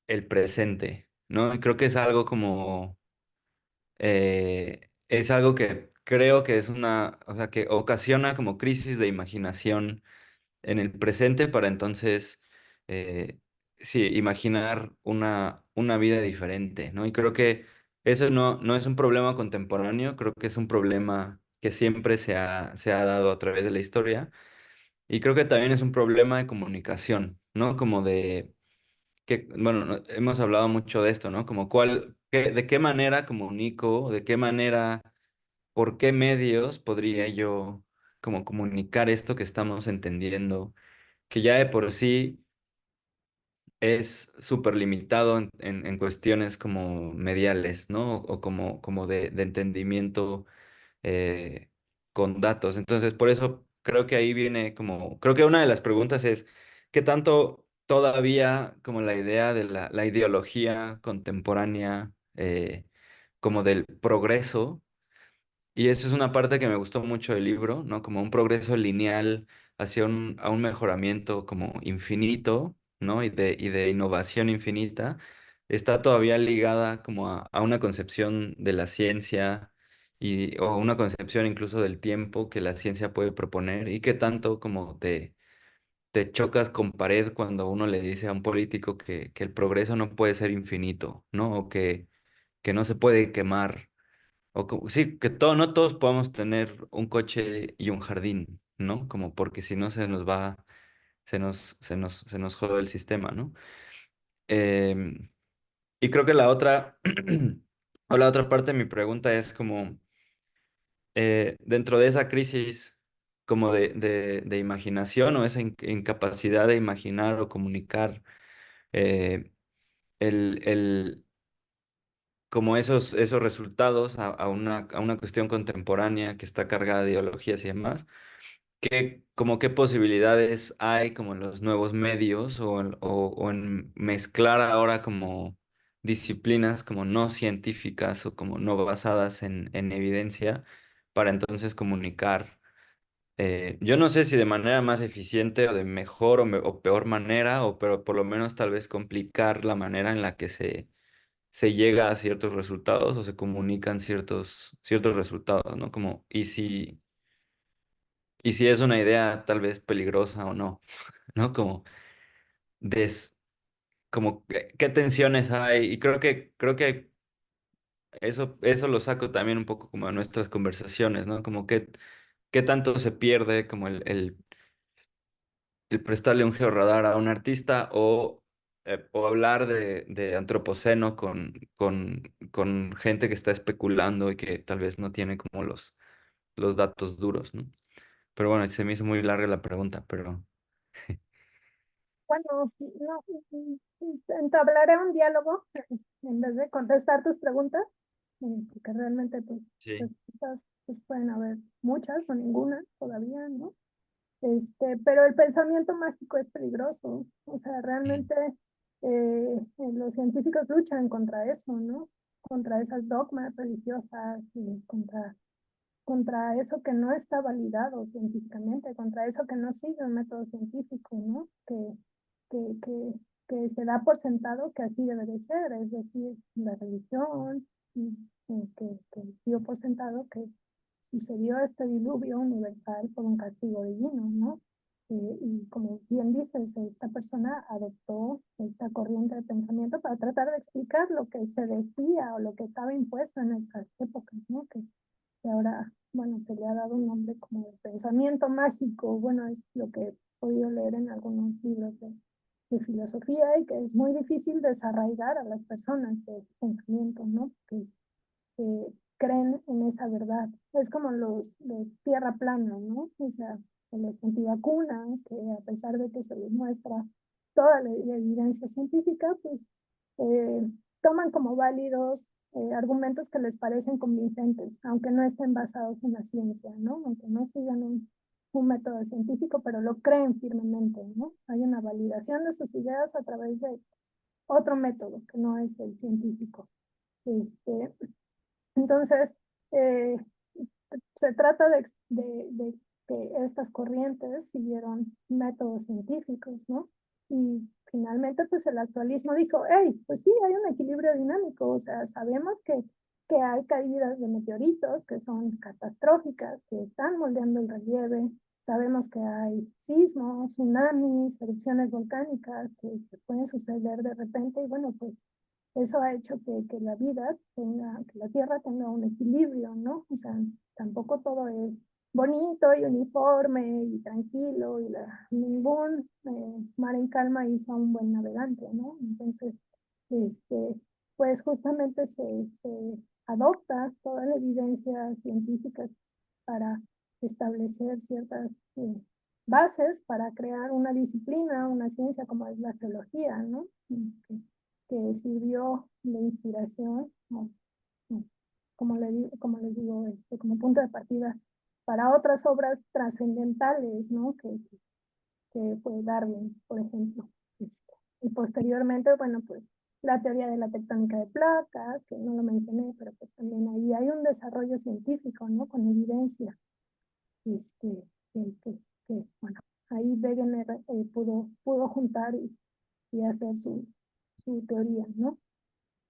el presente, ¿no? Y creo que es algo como es algo que creo que o sea, que ocasiona como crisis de imaginación en el presente para entonces, eh, sí, imaginar una vida diferente, ¿no? Y creo que eso no es un problema contemporáneo, creo que es un problema que siempre se ha dado a través de la historia. Y creo que también es un problema de comunicación, ¿no? Como bueno, hemos hablado mucho de esto, ¿no? Como de qué manera comunico, de qué manera, por qué medios podría yo como comunicar esto que estamos entendiendo, que ya de por sí es súper limitado en cuestiones como mediales, ¿no? O como de entendimiento eh, con datos. Entonces, por eso creo que ahí viene creo que una de las preguntas es, ¿qué tanto todavía como la idea de la ideología contemporánea como del progreso? Y eso es una parte que me gustó mucho del libro, ¿no? Como un progreso lineal hacia a un mejoramiento como infinito, ¿no? Y de innovación infinita, está todavía ligada como a una concepción de la ciencia o una concepción incluso del tiempo que la ciencia puede proponer y que tanto como te chocas con pared cuando uno le dice a un político que el progreso no puede ser infinito, ¿no? O que no se puede quemar sí, que no todos podemos tener un coche y un jardín, ¿no? Como porque si no se nos jode el sistema, ¿no? Em, y creo que la otra, o la otra parte de mi pregunta es como, dentro de esa crisis como de imaginación o esa incapacidad de imaginar o comunicar eh, el, como esos resultados a una cuestión contemporánea que está cargada de ideologías y demás. Como qué posibilidades hay como en los nuevos medios o en mezclar ahora como disciplinas como no científicas o como no basadas en evidencia para entonces comunicar. Yo no sé si de manera más eficiente o de mejor o peor manera, pero por lo menos tal vez complicar la manera en la que se llega a ciertos resultados o se comunican ciertos resultados, ¿no? Como, y si es una idea tal vez peligrosa o no, ¿no? Como, des, como qué tensiones hay. Y creo que eso lo saco también un poco como a nuestras conversaciones, ¿no? Como qué tanto se pierde como el prestarle un georradar a un artista o hablar de antropoceno con gente que está especulando y que tal vez no tiene como los datos duros, ¿no? Pero bueno, se me hizo muy larga la pregunta, pero Bueno, no, entablaré un diálogo en vez de contestar tus preguntas, porque realmente pues sí. quizás pues pueden haber muchas o ninguna todavía, ¿no? Pero el pensamiento mágico es peligroso, o sea, Mm. realmente los científicos luchan contra eso, ¿no? Contra esas dogmas religiosas y contra eso que no está validado científicamente, contra eso que no sigue un método científico, ¿no? Que, que, que se da por sentado que así debe de ser, es decir, la religión, que dio por sentado que sucedió este diluvio universal por un castigo divino, ¿no? Y como bien dices, esta persona adoptó esta corriente de pensamiento para tratar de explicar lo que se decía o lo que estaba impuesto en estas épocas, ¿no? Que ahora, bueno, se le ha dado un nombre como de pensamiento mágico. Bueno, es lo que he podido leer en algunos libros de filosofía y que es muy difícil desarraigar a las personas de ese pensamiento, ¿no? Que creen en esa verdad. Es como los tierra plana, ¿no? O sea, los antivacunas, que a pesar de que se les muestra toda la evidencia científica, pues eh, toman como válidos argumentos que les parecen convincentes, aunque no estén basados en la ciencia, ¿no? Aunque no sigan un método científico, pero lo creen firmemente, ¿no? Hay una validación de sus ideas a través de otro método que no es el científico. Este, entonces, eh, se trata de que estas corrientes siguieron métodos científicos, ¿no? Y finalmente, pues el actualismo dijo, hey, pues sí, hay un equilibrio dinámico, o sea, sabemos que hay caídas de meteoritos que son catastróficas, que están moldeando el relieve, sabemos que hay sismos, tsunamis, erupciones volcánicas que pueden suceder de repente, y bueno, pues eso ha hecho que la vida tenga, que la Tierra tenga un equilibrio, ¿no? O sea, tampoco todo es bonito y uniforme y tranquilo y ningún mar en calma hizo a un buen navegante, ¿no? Entonces, este, pues justamente se adopta toda la evidencia científica para establecer ciertas bases para crear una disciplina, una ciencia como es la geología, ¿no? Que sirvió de inspiración, ¿no? Como les digo, como punto de partida para otras obras trascendentales, ¿no? Que fue Darwin, por ejemplo. Y posteriormente, bueno, pues la teoría de la tectónica de placas, que no lo mencioné, pero pues también ahí hay un desarrollo científico, ¿no? Con evidencia, este, que, bueno, ahí Wegener pudo juntar y hacer su teoría, ¿no?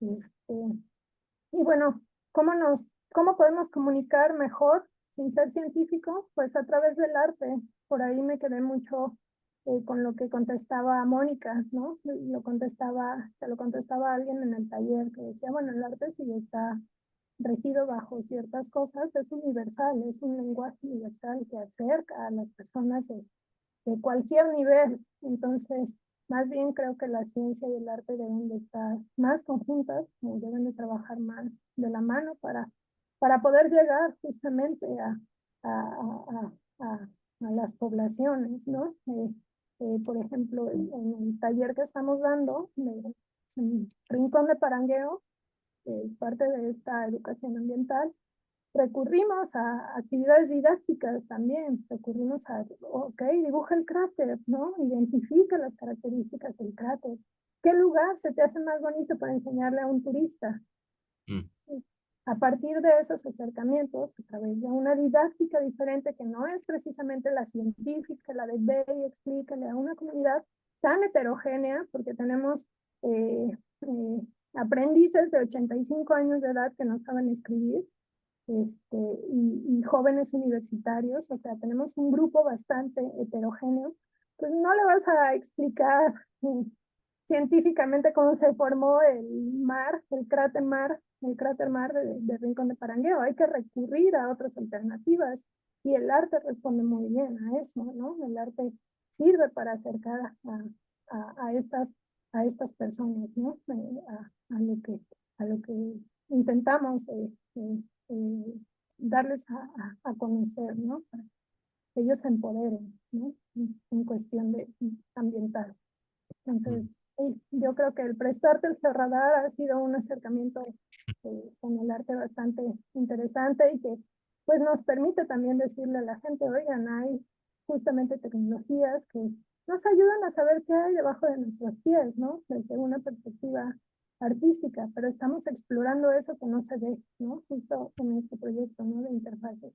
Este, y bueno, ¿cómo podemos comunicar mejor sin ser científico? Pues a través del arte. Por ahí me quedé mucho con lo que contestaba Mónica, ¿no? Se lo contestaba a alguien en el taller que decía, bueno, el arte sí está regido bajo ciertas cosas, es universal, es un lenguaje universal que acerca a las personas de cualquier nivel. Entonces, más bien creo que la ciencia y el arte deben de estar más conjuntas, deben de trabajar más de la mano para poder llegar justamente a, a, a las poblaciones, ¿no? Por ejemplo, en el taller que estamos dando, en Rincón de Parangueo, que es parte de esta educación ambiental, recurrimos a actividades didácticas también, recurrimos a, ok, dibuja el cráter, ¿no? Identifica las características del cráter. ¿Qué lugar se te hace más bonito para enseñarle a un turista? Mm. A partir de esos acercamientos, a través de una didáctica diferente que no es precisamente la científica, la de ve y explícale a una comunidad tan heterogénea, porque tenemos aprendices de 85 años de edad que no saben escribir, y jóvenes universitarios, o sea, tenemos un grupo bastante heterogéneo, pues no le vas a explicar científicamente cómo se formó el mar, el cráter mar de Rincón de Parangueo. Hay que recurrir a otras alternativas y el arte responde muy bien a eso, ¿no? El arte sirve para acercar a estas personas, ¿no? A lo que intentamos eh, darles a conocer, ¿no? Para que ellos se empoderen, ¿no? En cuestión ambiental. Entonces, sí, yo creo que el prestarte el radar ha sido un acercamiento con el arte bastante interesante y que pues nos permite también decirle a la gente, oigan, hay justamente tecnologías que nos ayudan a saber qué hay debajo de nuestros pies, ¿no? Desde una perspectiva artística, pero estamos explorando eso que no se ve, ¿no? Justo en este proyecto, ¿no? De interfaces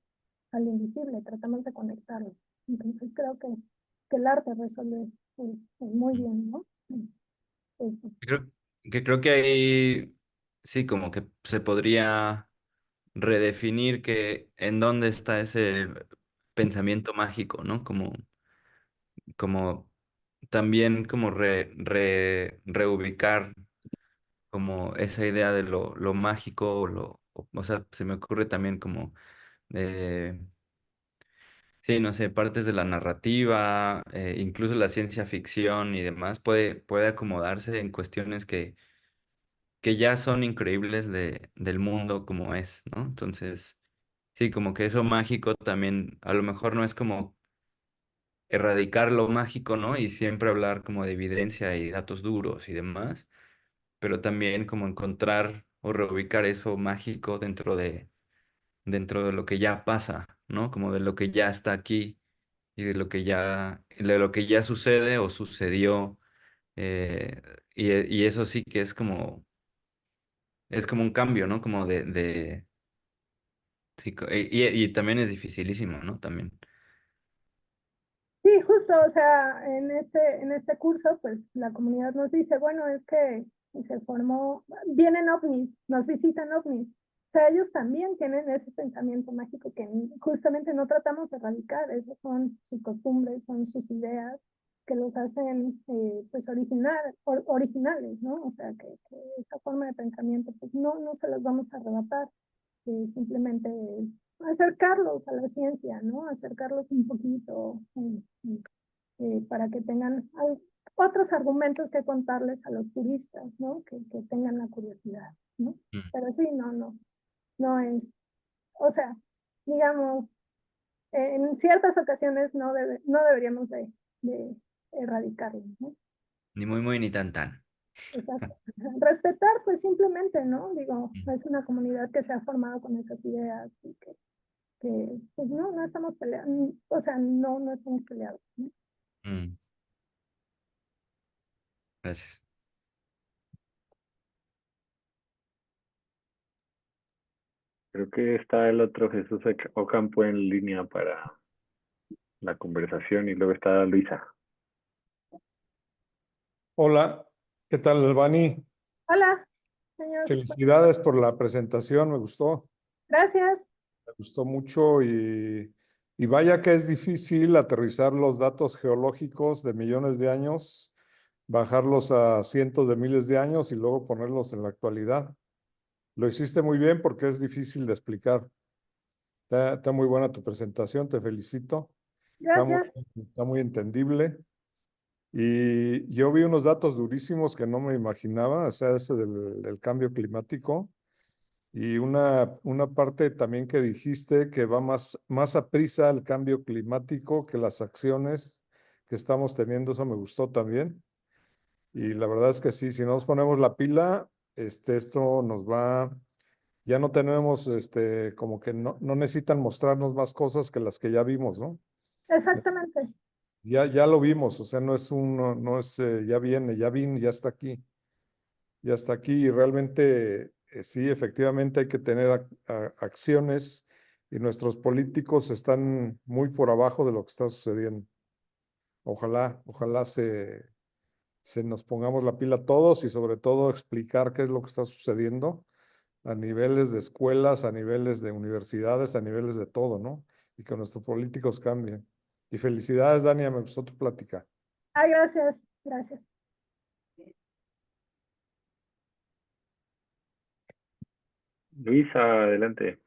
al invisible, tratamos de conectarlo. Entonces que el arte resuelve muy bien, ¿no? Eso. Creo, creo que ahí sí, como que se podría redefinir que en dónde está ese pensamiento mágico, ¿no? Como también como reubicar como esa idea de lo mágico, o sea, se me ocurre también como, eh, sí, no sé, partes de la narrativa, incluso la ciencia ficción y demás, puede acomodarse en cuestiones que ya son increíbles del mundo como es, ¿no? Entonces, sí, como que eso mágico también, a lo mejor no es como erradicar lo mágico, ¿no? Y siempre hablar como de evidencia y datos duros y demás, pero también como encontrar o reubicar eso mágico dentro de lo que ya pasa, ¿no? Como de lo que ya está aquí y de lo que ya sucede o sucedió. eh, y eso sí que es como un cambio, ¿no? Como sí, y también es dificilísimo, ¿no? También. Sí, justo, o sea, en este curso, pues la comunidad nos dice, bueno, es que se formó, vienen ovnis, nos visitan ovnis. O sea, ellos también tienen ese pensamiento mágico que justamente no tratamos de erradicar, esos son sus costumbres, son sus ideas que los hacen pues originales, ¿no? O sea, que esa forma de pensamiento, pues no se los vamos a arrebatar, simplemente es acercarlos a la ciencia, ¿no? Acercarlos un poquito para que tengan otros argumentos que contarles a los turistas, ¿no? Que tengan la curiosidad, ¿no? Mm. Pero sí, no es, o sea, digamos, en ciertas ocasiones no deberíamos de erradicarlo, ¿no? Ni muy, muy, ni tan, tan. Exacto. Respetar, pues simplemente, ¿no? Digo, Mm. es una comunidad que se ha formado con esas ideas y pues no estamos peleados, o sea, no estamos peleados, ¿no? Mm. Gracias. Creo que está el otro Jesús Ocampo en línea para la conversación y luego está Luisa. Hola, ¿qué tal, Albani? Hola, señor. Felicidades por la presentación, Gracias. me gustó mucho y vaya que es difícil aterrizar los datos geológicos de millones de años, bajarlos a cientos de miles de años y luego ponerlos en la actualidad. Lo hiciste muy bien porque es difícil de explicar. Está muy buena tu presentación, te felicito. Está muy, Gracias. está muy entendible. Y yo vi unos datos durísimos que no me imaginaba, o sea, ese del cambio climático. Y una parte también que dijiste que va más a prisa el cambio climático que las acciones que estamos teniendo, eso me gustó también. Y la verdad es que sí, si no nos ponemos la pila, esto nos va, ya no tenemos, como que no necesitan mostrarnos más cosas que las que ya vimos, ¿no? Exactamente. Ya lo vimos, o sea, no es, ya viene, ya está aquí. Ya está aquí y realmente sí, efectivamente hay que tener acciones y nuestros políticos están muy por abajo de lo que está sucediendo. Ojalá se nos pongamos la pila todos y sobre todo explicar qué es lo que está sucediendo a niveles de escuelas, a niveles de universidades, a niveles de todo, ¿no? Y que nuestros políticos cambien. Y felicidades, Dania, me gustó tu plática. Ah, gracias, gracias. Luisa, adelante.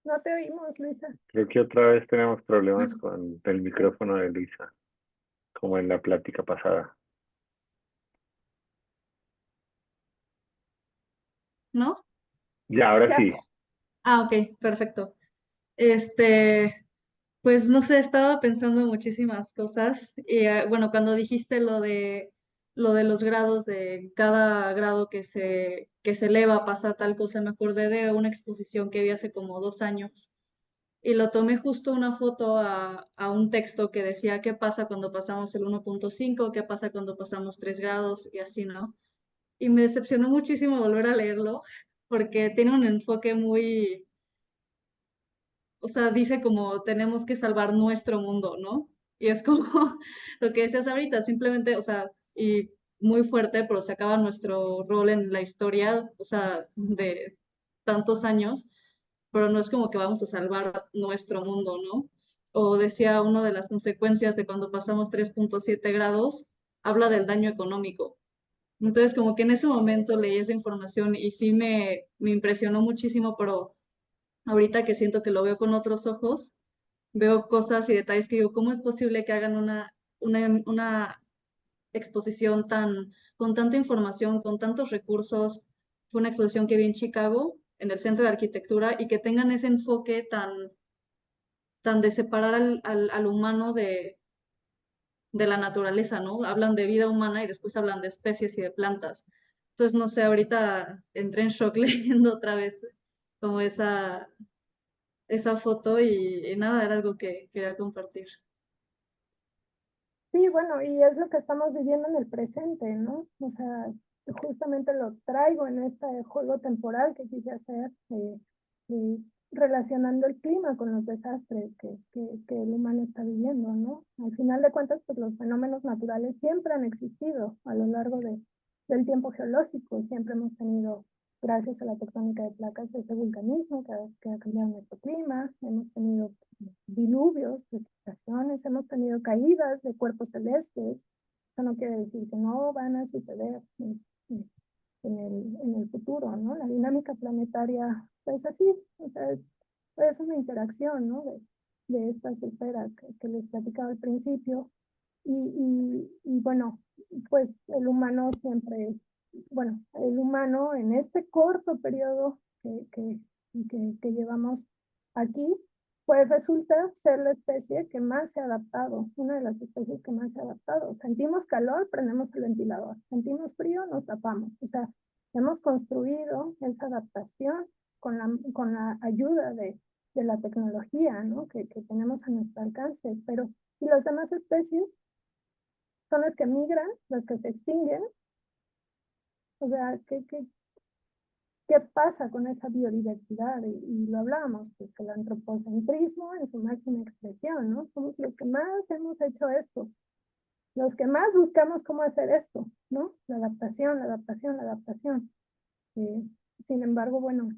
No te oímos, Luisa. Creo que otra vez tenemos problemas con el micrófono de Luisa, como en la plática pasada. ¿No? Ya, ahora Ya. sí. Ah, ok, perfecto. Pues no sé, estaba pensando en muchísimas cosas. Y bueno, cuando dijiste lo de los grados, de cada grado que se eleva pasa tal cosa, me acordé de una exposición que vi hace como 2 años. Y lo tomé justo una foto a un texto que decía qué pasa cuando pasamos el 1.5, qué pasa cuando pasamos 3 grados y así, ¿no? Y me decepcionó muchísimo volver a leerlo porque tiene un enfoque muy, o sea, dice como tenemos que salvar nuestro mundo, ¿no? Y es como lo que decías ahorita, simplemente, o sea, y muy fuerte, pero se acaba nuestro rol en la historia, o sea, de tantos años, pero no es como que vamos a salvar nuestro mundo, ¿no? O decía uno de las consecuencias de cuando pasamos 3.7 grados, habla del daño económico. Entonces, como que en ese momento leí esa información y sí me impresionó muchísimo, pero ahorita que siento que lo veo con otros ojos, veo cosas y detalles que digo, ¿cómo es posible que hagan una exposición con tanta información, con tantos recursos? Fue una exposición que vi en Chicago, en el Centro de Arquitectura, y que tengan ese enfoque tan de separar al humano de la naturaleza, ¿no? Hablan de vida humana y después hablan de especies y de plantas. Entonces, no sé, ahorita entré en shock leyendo otra vez como esa foto y nada, era algo que quería compartir. Sí, bueno, y es lo que estamos viviendo en el presente, ¿no? O sea, justamente lo traigo en este juego temporal que quise hacer, eh, relacionando el clima con los desastres que el humano está viviendo, ¿no? Al final de cuentas, pues los fenómenos naturales siempre han existido a lo largo del tiempo geológico, siempre hemos tenido, gracias a la tectónica de placas, ese vulcanismo que ha cambiado nuestro clima, hemos tenido diluvios, precipitaciones, hemos tenido caídas de cuerpos celestes. Eso no quiere decir que no van a suceder en el futuro, ¿no? La dinámica planetaria es así, o sea, es una interacción, ¿no? De estas esferas que les platicaba al principio. Y bueno, pues el humano siempre, bueno, el humano en este corto periodo que llevamos aquí, pues resulta ser la especie que más se ha adaptado, una de las especies que más se ha adaptado. Sentimos calor, prendemos el ventilador. Sentimos frío, nos tapamos. O sea, hemos construido esa adaptación con la ayuda de la tecnología, ¿no? Que tenemos a nuestro alcance. Pero, ¿y las demás especies? Son las que migran, las que se extinguen. O sea, ¿qué pasa con esa biodiversidad? Y lo hablábamos, pues el antropocentrismo en su máxima expresión, ¿no? Somos los que más hemos hecho esto, los que más buscamos cómo hacer esto, ¿no? La adaptación, la adaptación, la adaptación. Eh, Sin embargo, bueno,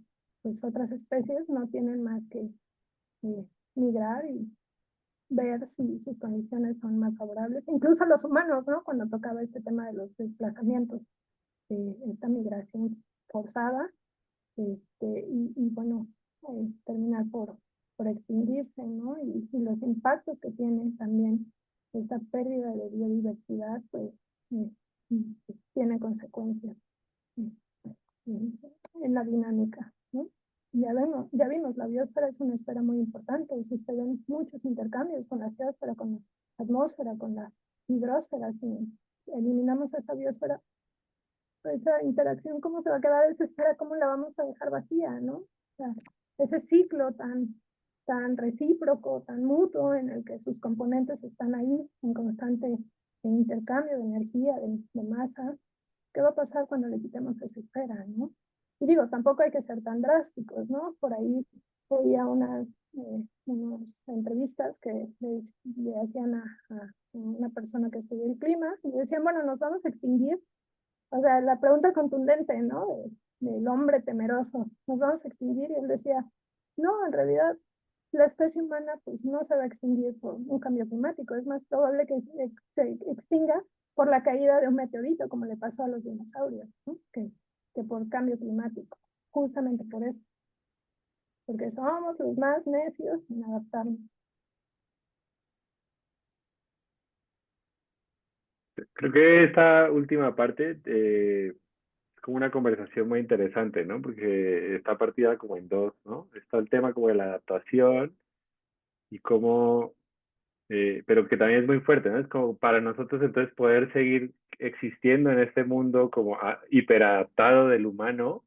pues otras especies no tienen más que migrar y ver si sus condiciones son más favorables. Incluso los humanos, ¿no? Cuando tocaba este tema de los desplazamientos, esta migración forzada, y bueno, terminar por extinguirse, ¿no? Y los impactos que tienen también esta pérdida de biodiversidad, pues es una esfera muy importante, suceden muchos intercambios con la geosfera, con la atmósfera, con la hidrosfera. Si eliminamos esa biosfera, esa interacción, ¿cómo se va a quedar esa esfera? ¿Cómo la vamos a dejar vacía, no? O sea, ese ciclo tan recíproco, tan mutuo, en el que sus componentes están ahí en constante intercambio de energía, de masa. ¿Qué va a pasar cuando le quitemos esa esfera, no? Y digo, tampoco hay que ser tan drásticos, ¿no? Por ahí oía unas entrevistas que le hacían a una persona que estudia el clima y decían, bueno, nos vamos a extinguir. O sea, la pregunta contundente, ¿no? Del hombre temeroso, ¿nos vamos a extinguir? Y él decía, no, en realidad la especie humana pues no se va a extinguir por un cambio climático, es más probable que se extinga por la caída de un meteorito, como le pasó a los dinosaurios, ¿no? que por cambio climático, justamente por eso, porque somos los más necios en adaptarnos. Creo que esta última parte es como una conversación muy interesante, ¿no? Porque está partida como en dos, ¿no? Está el tema como de la adaptación y cómo, pero que también es muy fuerte, ¿no? Es como para nosotros entonces poder seguir existiendo en este mundo como hiperadaptado del humano,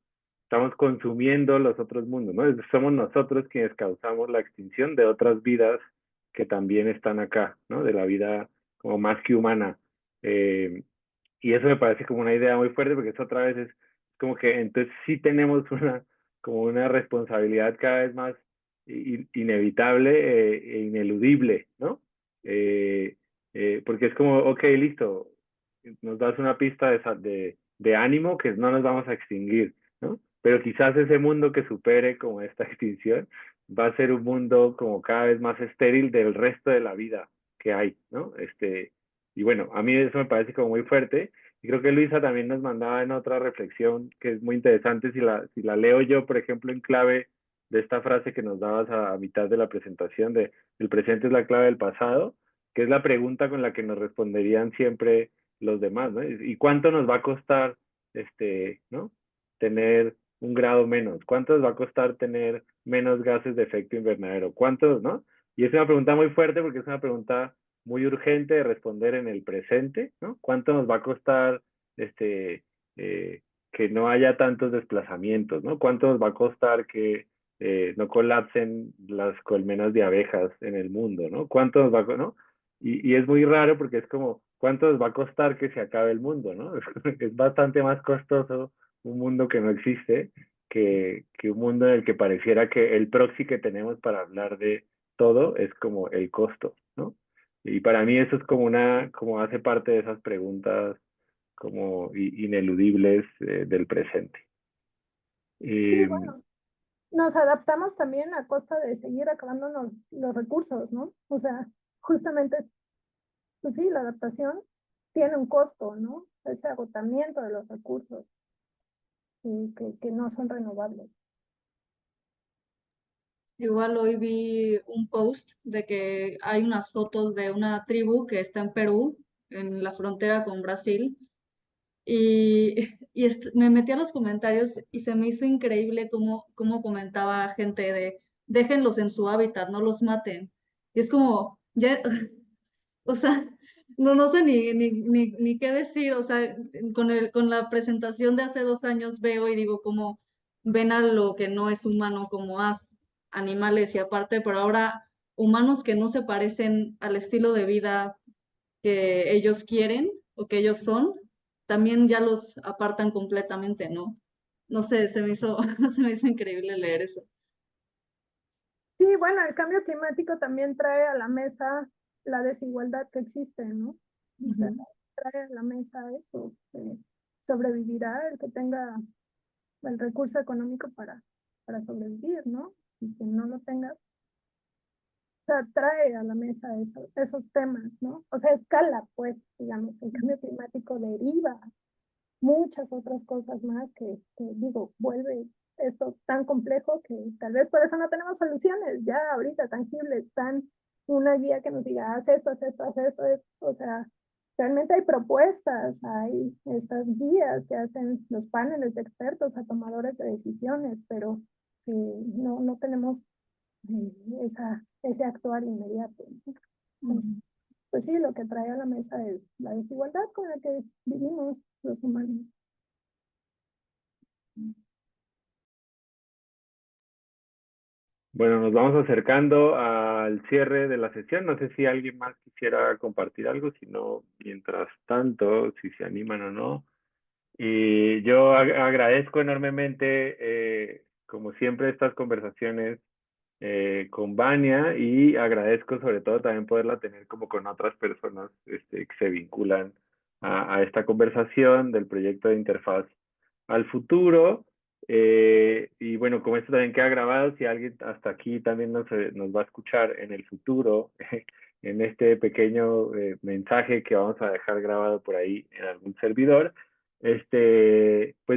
estamos consumiendo los otros mundos, ¿no? Somos nosotros quienes causamos la extinción de otras vidas que también están acá, ¿no? De la vida como más que humana. Eh, y eso me parece como una idea muy fuerte porque es otra vez es como que entonces sí tenemos como una responsabilidad cada vez más inevitable e ineludible, ¿no? Eh, porque es como, ok, listo, nos das una pista de ánimo que no nos vamos a extinguir, ¿no? Pero quizás ese mundo que supere como esta extinción va a ser un mundo como cada vez más estéril del resto de la vida que hay, ¿no? Y bueno, a mí eso me parece como muy fuerte. Y creo que Luisa también nos mandaba en otra reflexión que es muy interesante. Si la leo yo, por ejemplo, en clave de esta frase que nos dabas a mitad de la presentación de el presente es la clave del pasado, que es la pregunta con la que nos responderían siempre los demás, ¿no? ¿Y cuánto nos va a costar, ¿no? Tener un grado menos? ¿Cuánto nos va a costar tener menos gases de efecto invernadero? ¿Cuántos, no? Y es una pregunta muy fuerte porque es una pregunta muy urgente de responder en el presente, ¿no? ¿Cuánto nos va a costar eh, que no haya tantos desplazamientos, ¿no? ¿Cuánto nos va a costar que no colapsen las colmenas de abejas en el mundo, ¿no? ¿Cuánto nos va a, no? Y es muy raro porque es como, ¿cuánto nos va a costar que se acabe el mundo, ¿no? Es bastante más costoso un mundo que no existe que un mundo en el que pareciera que el proxy que tenemos para hablar de todo es como el costo, ¿no? Y para mí eso es como hace parte de esas preguntas como ineludibles del presente. Sí, Eh, bueno, nos adaptamos también a costa de seguir acabándonos los recursos, ¿no? O sea, justamente, pues sí, la adaptación tiene un costo, ¿no? Ese agotamiento de los recursos que no son renovables. Igual hoy vi un post de que hay unas fotos de una tribu que está en Perú, en la frontera con Brasil, y, me metí a los comentarios y se me hizo increíble cómo comentaba gente de déjenlos en su hábitat, no los maten. Y es como, ya, o sea, no sé ni qué decir, o sea, con la presentación de hace 2 años veo y digo como ven a lo que no es humano como animales y aparte, pero ahora humanos que no se parecen al estilo de vida que ellos quieren o que ellos son, también ya los apartan completamente, ¿no? No sé, se me hizo, se me hizo increíble leer eso. Sí, bueno, el cambio climático también trae a la mesa la desigualdad que existe, ¿no? O sea, Ujú. trae a la mesa eso, sobrevivirá el que tenga el recurso económico para sobrevivir, ¿no? Y quien no lo tenga, o sea, trae a la mesa esos temas, ¿no? O sea, escala, pues, digamos, el cambio climático deriva muchas otras cosas más que digo, vuelve esto tan complejo que tal vez por eso no tenemos soluciones ya ahorita tangibles, tan una guía que nos diga, haz esto, haz esto, haz esto, o sea, realmente hay propuestas, hay estas guías que hacen los paneles de expertos a tomadores de decisiones, pero no tenemos ese actuar inmediato, ¿no? Entonces, pues sí, lo que trae a la mesa es la desigualdad con la que vivimos los humanos. Bueno, nos vamos acercando al cierre de la sesión. No sé si alguien más quisiera compartir algo, si no, mientras tanto, si se animan o no. Y yo agradezco enormemente, como siempre, estas conversaciones con Vania, y agradezco sobre todo también poderla tener como con otras personas que se vinculan a esta conversación del proyecto de Interfaz al Futuro. Y bueno, como esto también queda grabado, si alguien hasta aquí también nos va a escuchar en el futuro, en este pequeño mensaje que vamos a dejar grabado por ahí en algún servidor, pues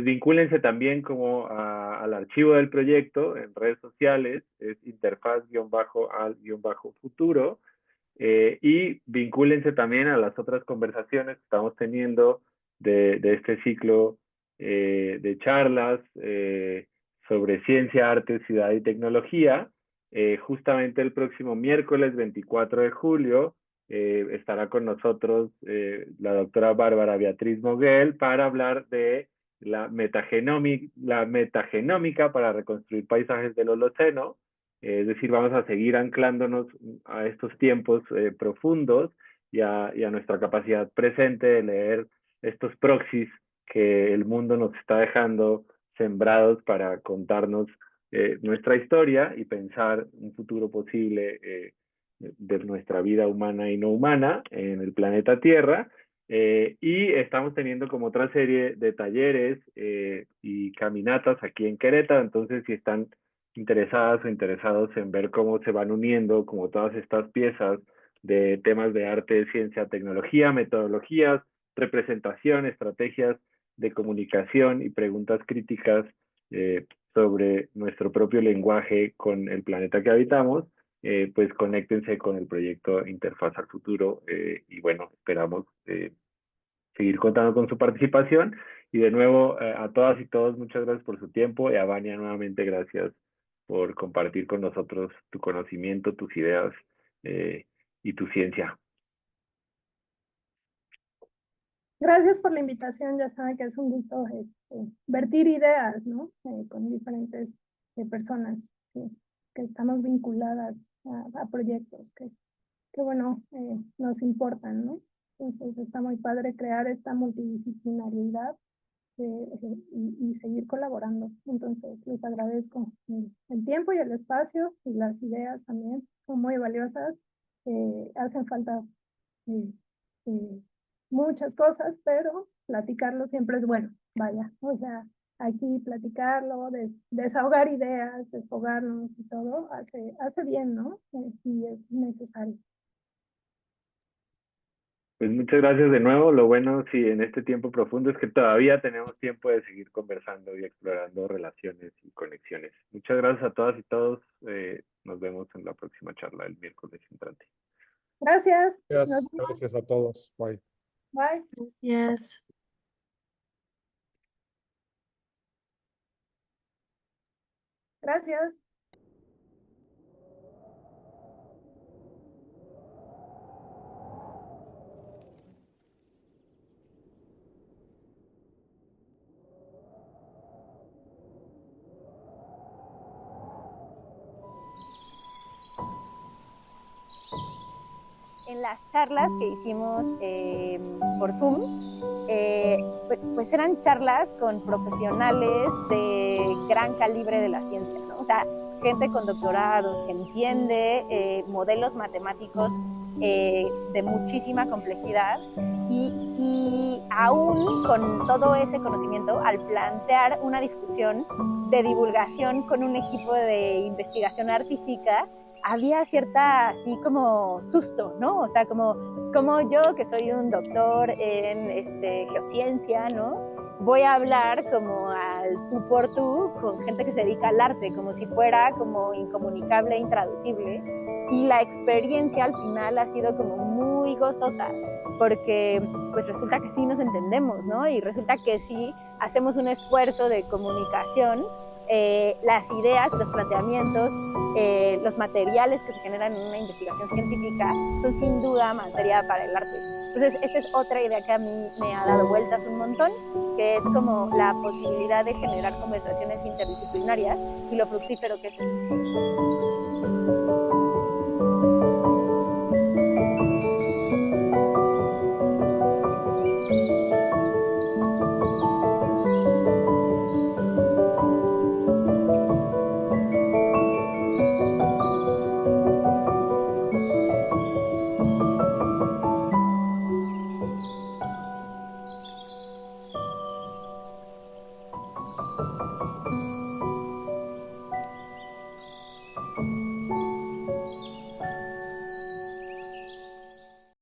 vincúlense también como al archivo del proyecto en redes sociales, es interfaz-al-futuro, y vincúlense también a las otras conversaciones que estamos teniendo de este ciclo de charlas sobre ciencia, arte, ciudad y tecnología. Justamente el próximo miércoles 24 de julio estará con nosotros la doctora Bárbara Beatriz Moguel para hablar de la metagenómica para reconstruir paisajes del Holoceno. Es decir, vamos a seguir anclándonos a estos tiempos profundos y a nuestra capacidad presente de leer estos proxies que el mundo nos está dejando sembrados para contarnos nuestra historia y pensar un futuro posible de nuestra vida humana y no humana en el planeta Tierra. Y estamos teniendo como otra serie de talleres y caminatas aquí en Querétaro. Entonces, si están interesadas o interesados en ver cómo se van uniendo como todas estas piezas de temas de arte, ciencia, tecnología, metodologías, representación, estrategias de comunicación y preguntas críticas sobre nuestro propio lenguaje con el planeta que habitamos, pues conéctense con el proyecto Interfaz al Futuro, y bueno, esperamos seguir contando con su participación. Y de nuevo, a todas y todos, muchas gracias por su tiempo, y a Vania nuevamente gracias por compartir con nosotros tu conocimiento, tus ideas y tu ciencia. Gracias por la invitación, ya saben que es un gusto vertir ideas, ¿no? Con diferentes personas que estamos vinculadas a proyectos que bueno, nos importan, ¿no? Entonces está muy padre crear esta multidisciplinariedad y seguir colaborando. Entonces les agradezco el tiempo y el espacio, y las ideas también son muy valiosas. Hacen falta eh, eh, muchas cosas, pero platicarlo siempre es bueno, vaya, o sea, aquí platicarlo, desahogar ideas, desfogarnos y todo, hace bien, ¿no? Y es necesario. Pues muchas gracias de nuevo. Lo bueno, sí, en este tiempo profundo es que todavía tenemos tiempo de seguir conversando y explorando relaciones y conexiones. Muchas gracias a todas y todos. Nos vemos en la próxima charla el miércoles entrante. Gracias. Gracias a todos. Bye. Bye. Gracias. Gracias. En las charlas que hicimos por Zoom, pues eran charlas con profesionales de gran calibre de la ciencia, ¿no? O sea, gente con doctorados que entiende modelos matemáticos de muchísima complejidad, y aún con todo ese conocimiento, al plantear una discusión de divulgación con un equipo de investigación artística, había cierta así como susto, ¿no? O sea, como yo, que soy un doctor en geociencia, ¿no? Voy a hablar como al tú por tú con gente que se dedica al arte, como si fuera como incomunicable e intraducible. Y la experiencia al final ha sido como muy gozosa, porque pues resulta que sí nos entendemos, ¿no? Y resulta que sí hacemos un esfuerzo de comunicación las ideas, los planteamientos, los materiales que se generan en una investigación científica son sin duda materia para el arte. Entonces, esta es otra idea que a mí me ha dado vueltas un montón, que es como la posibilidad de generar conversaciones interdisciplinarias y lo fructífero que es esto.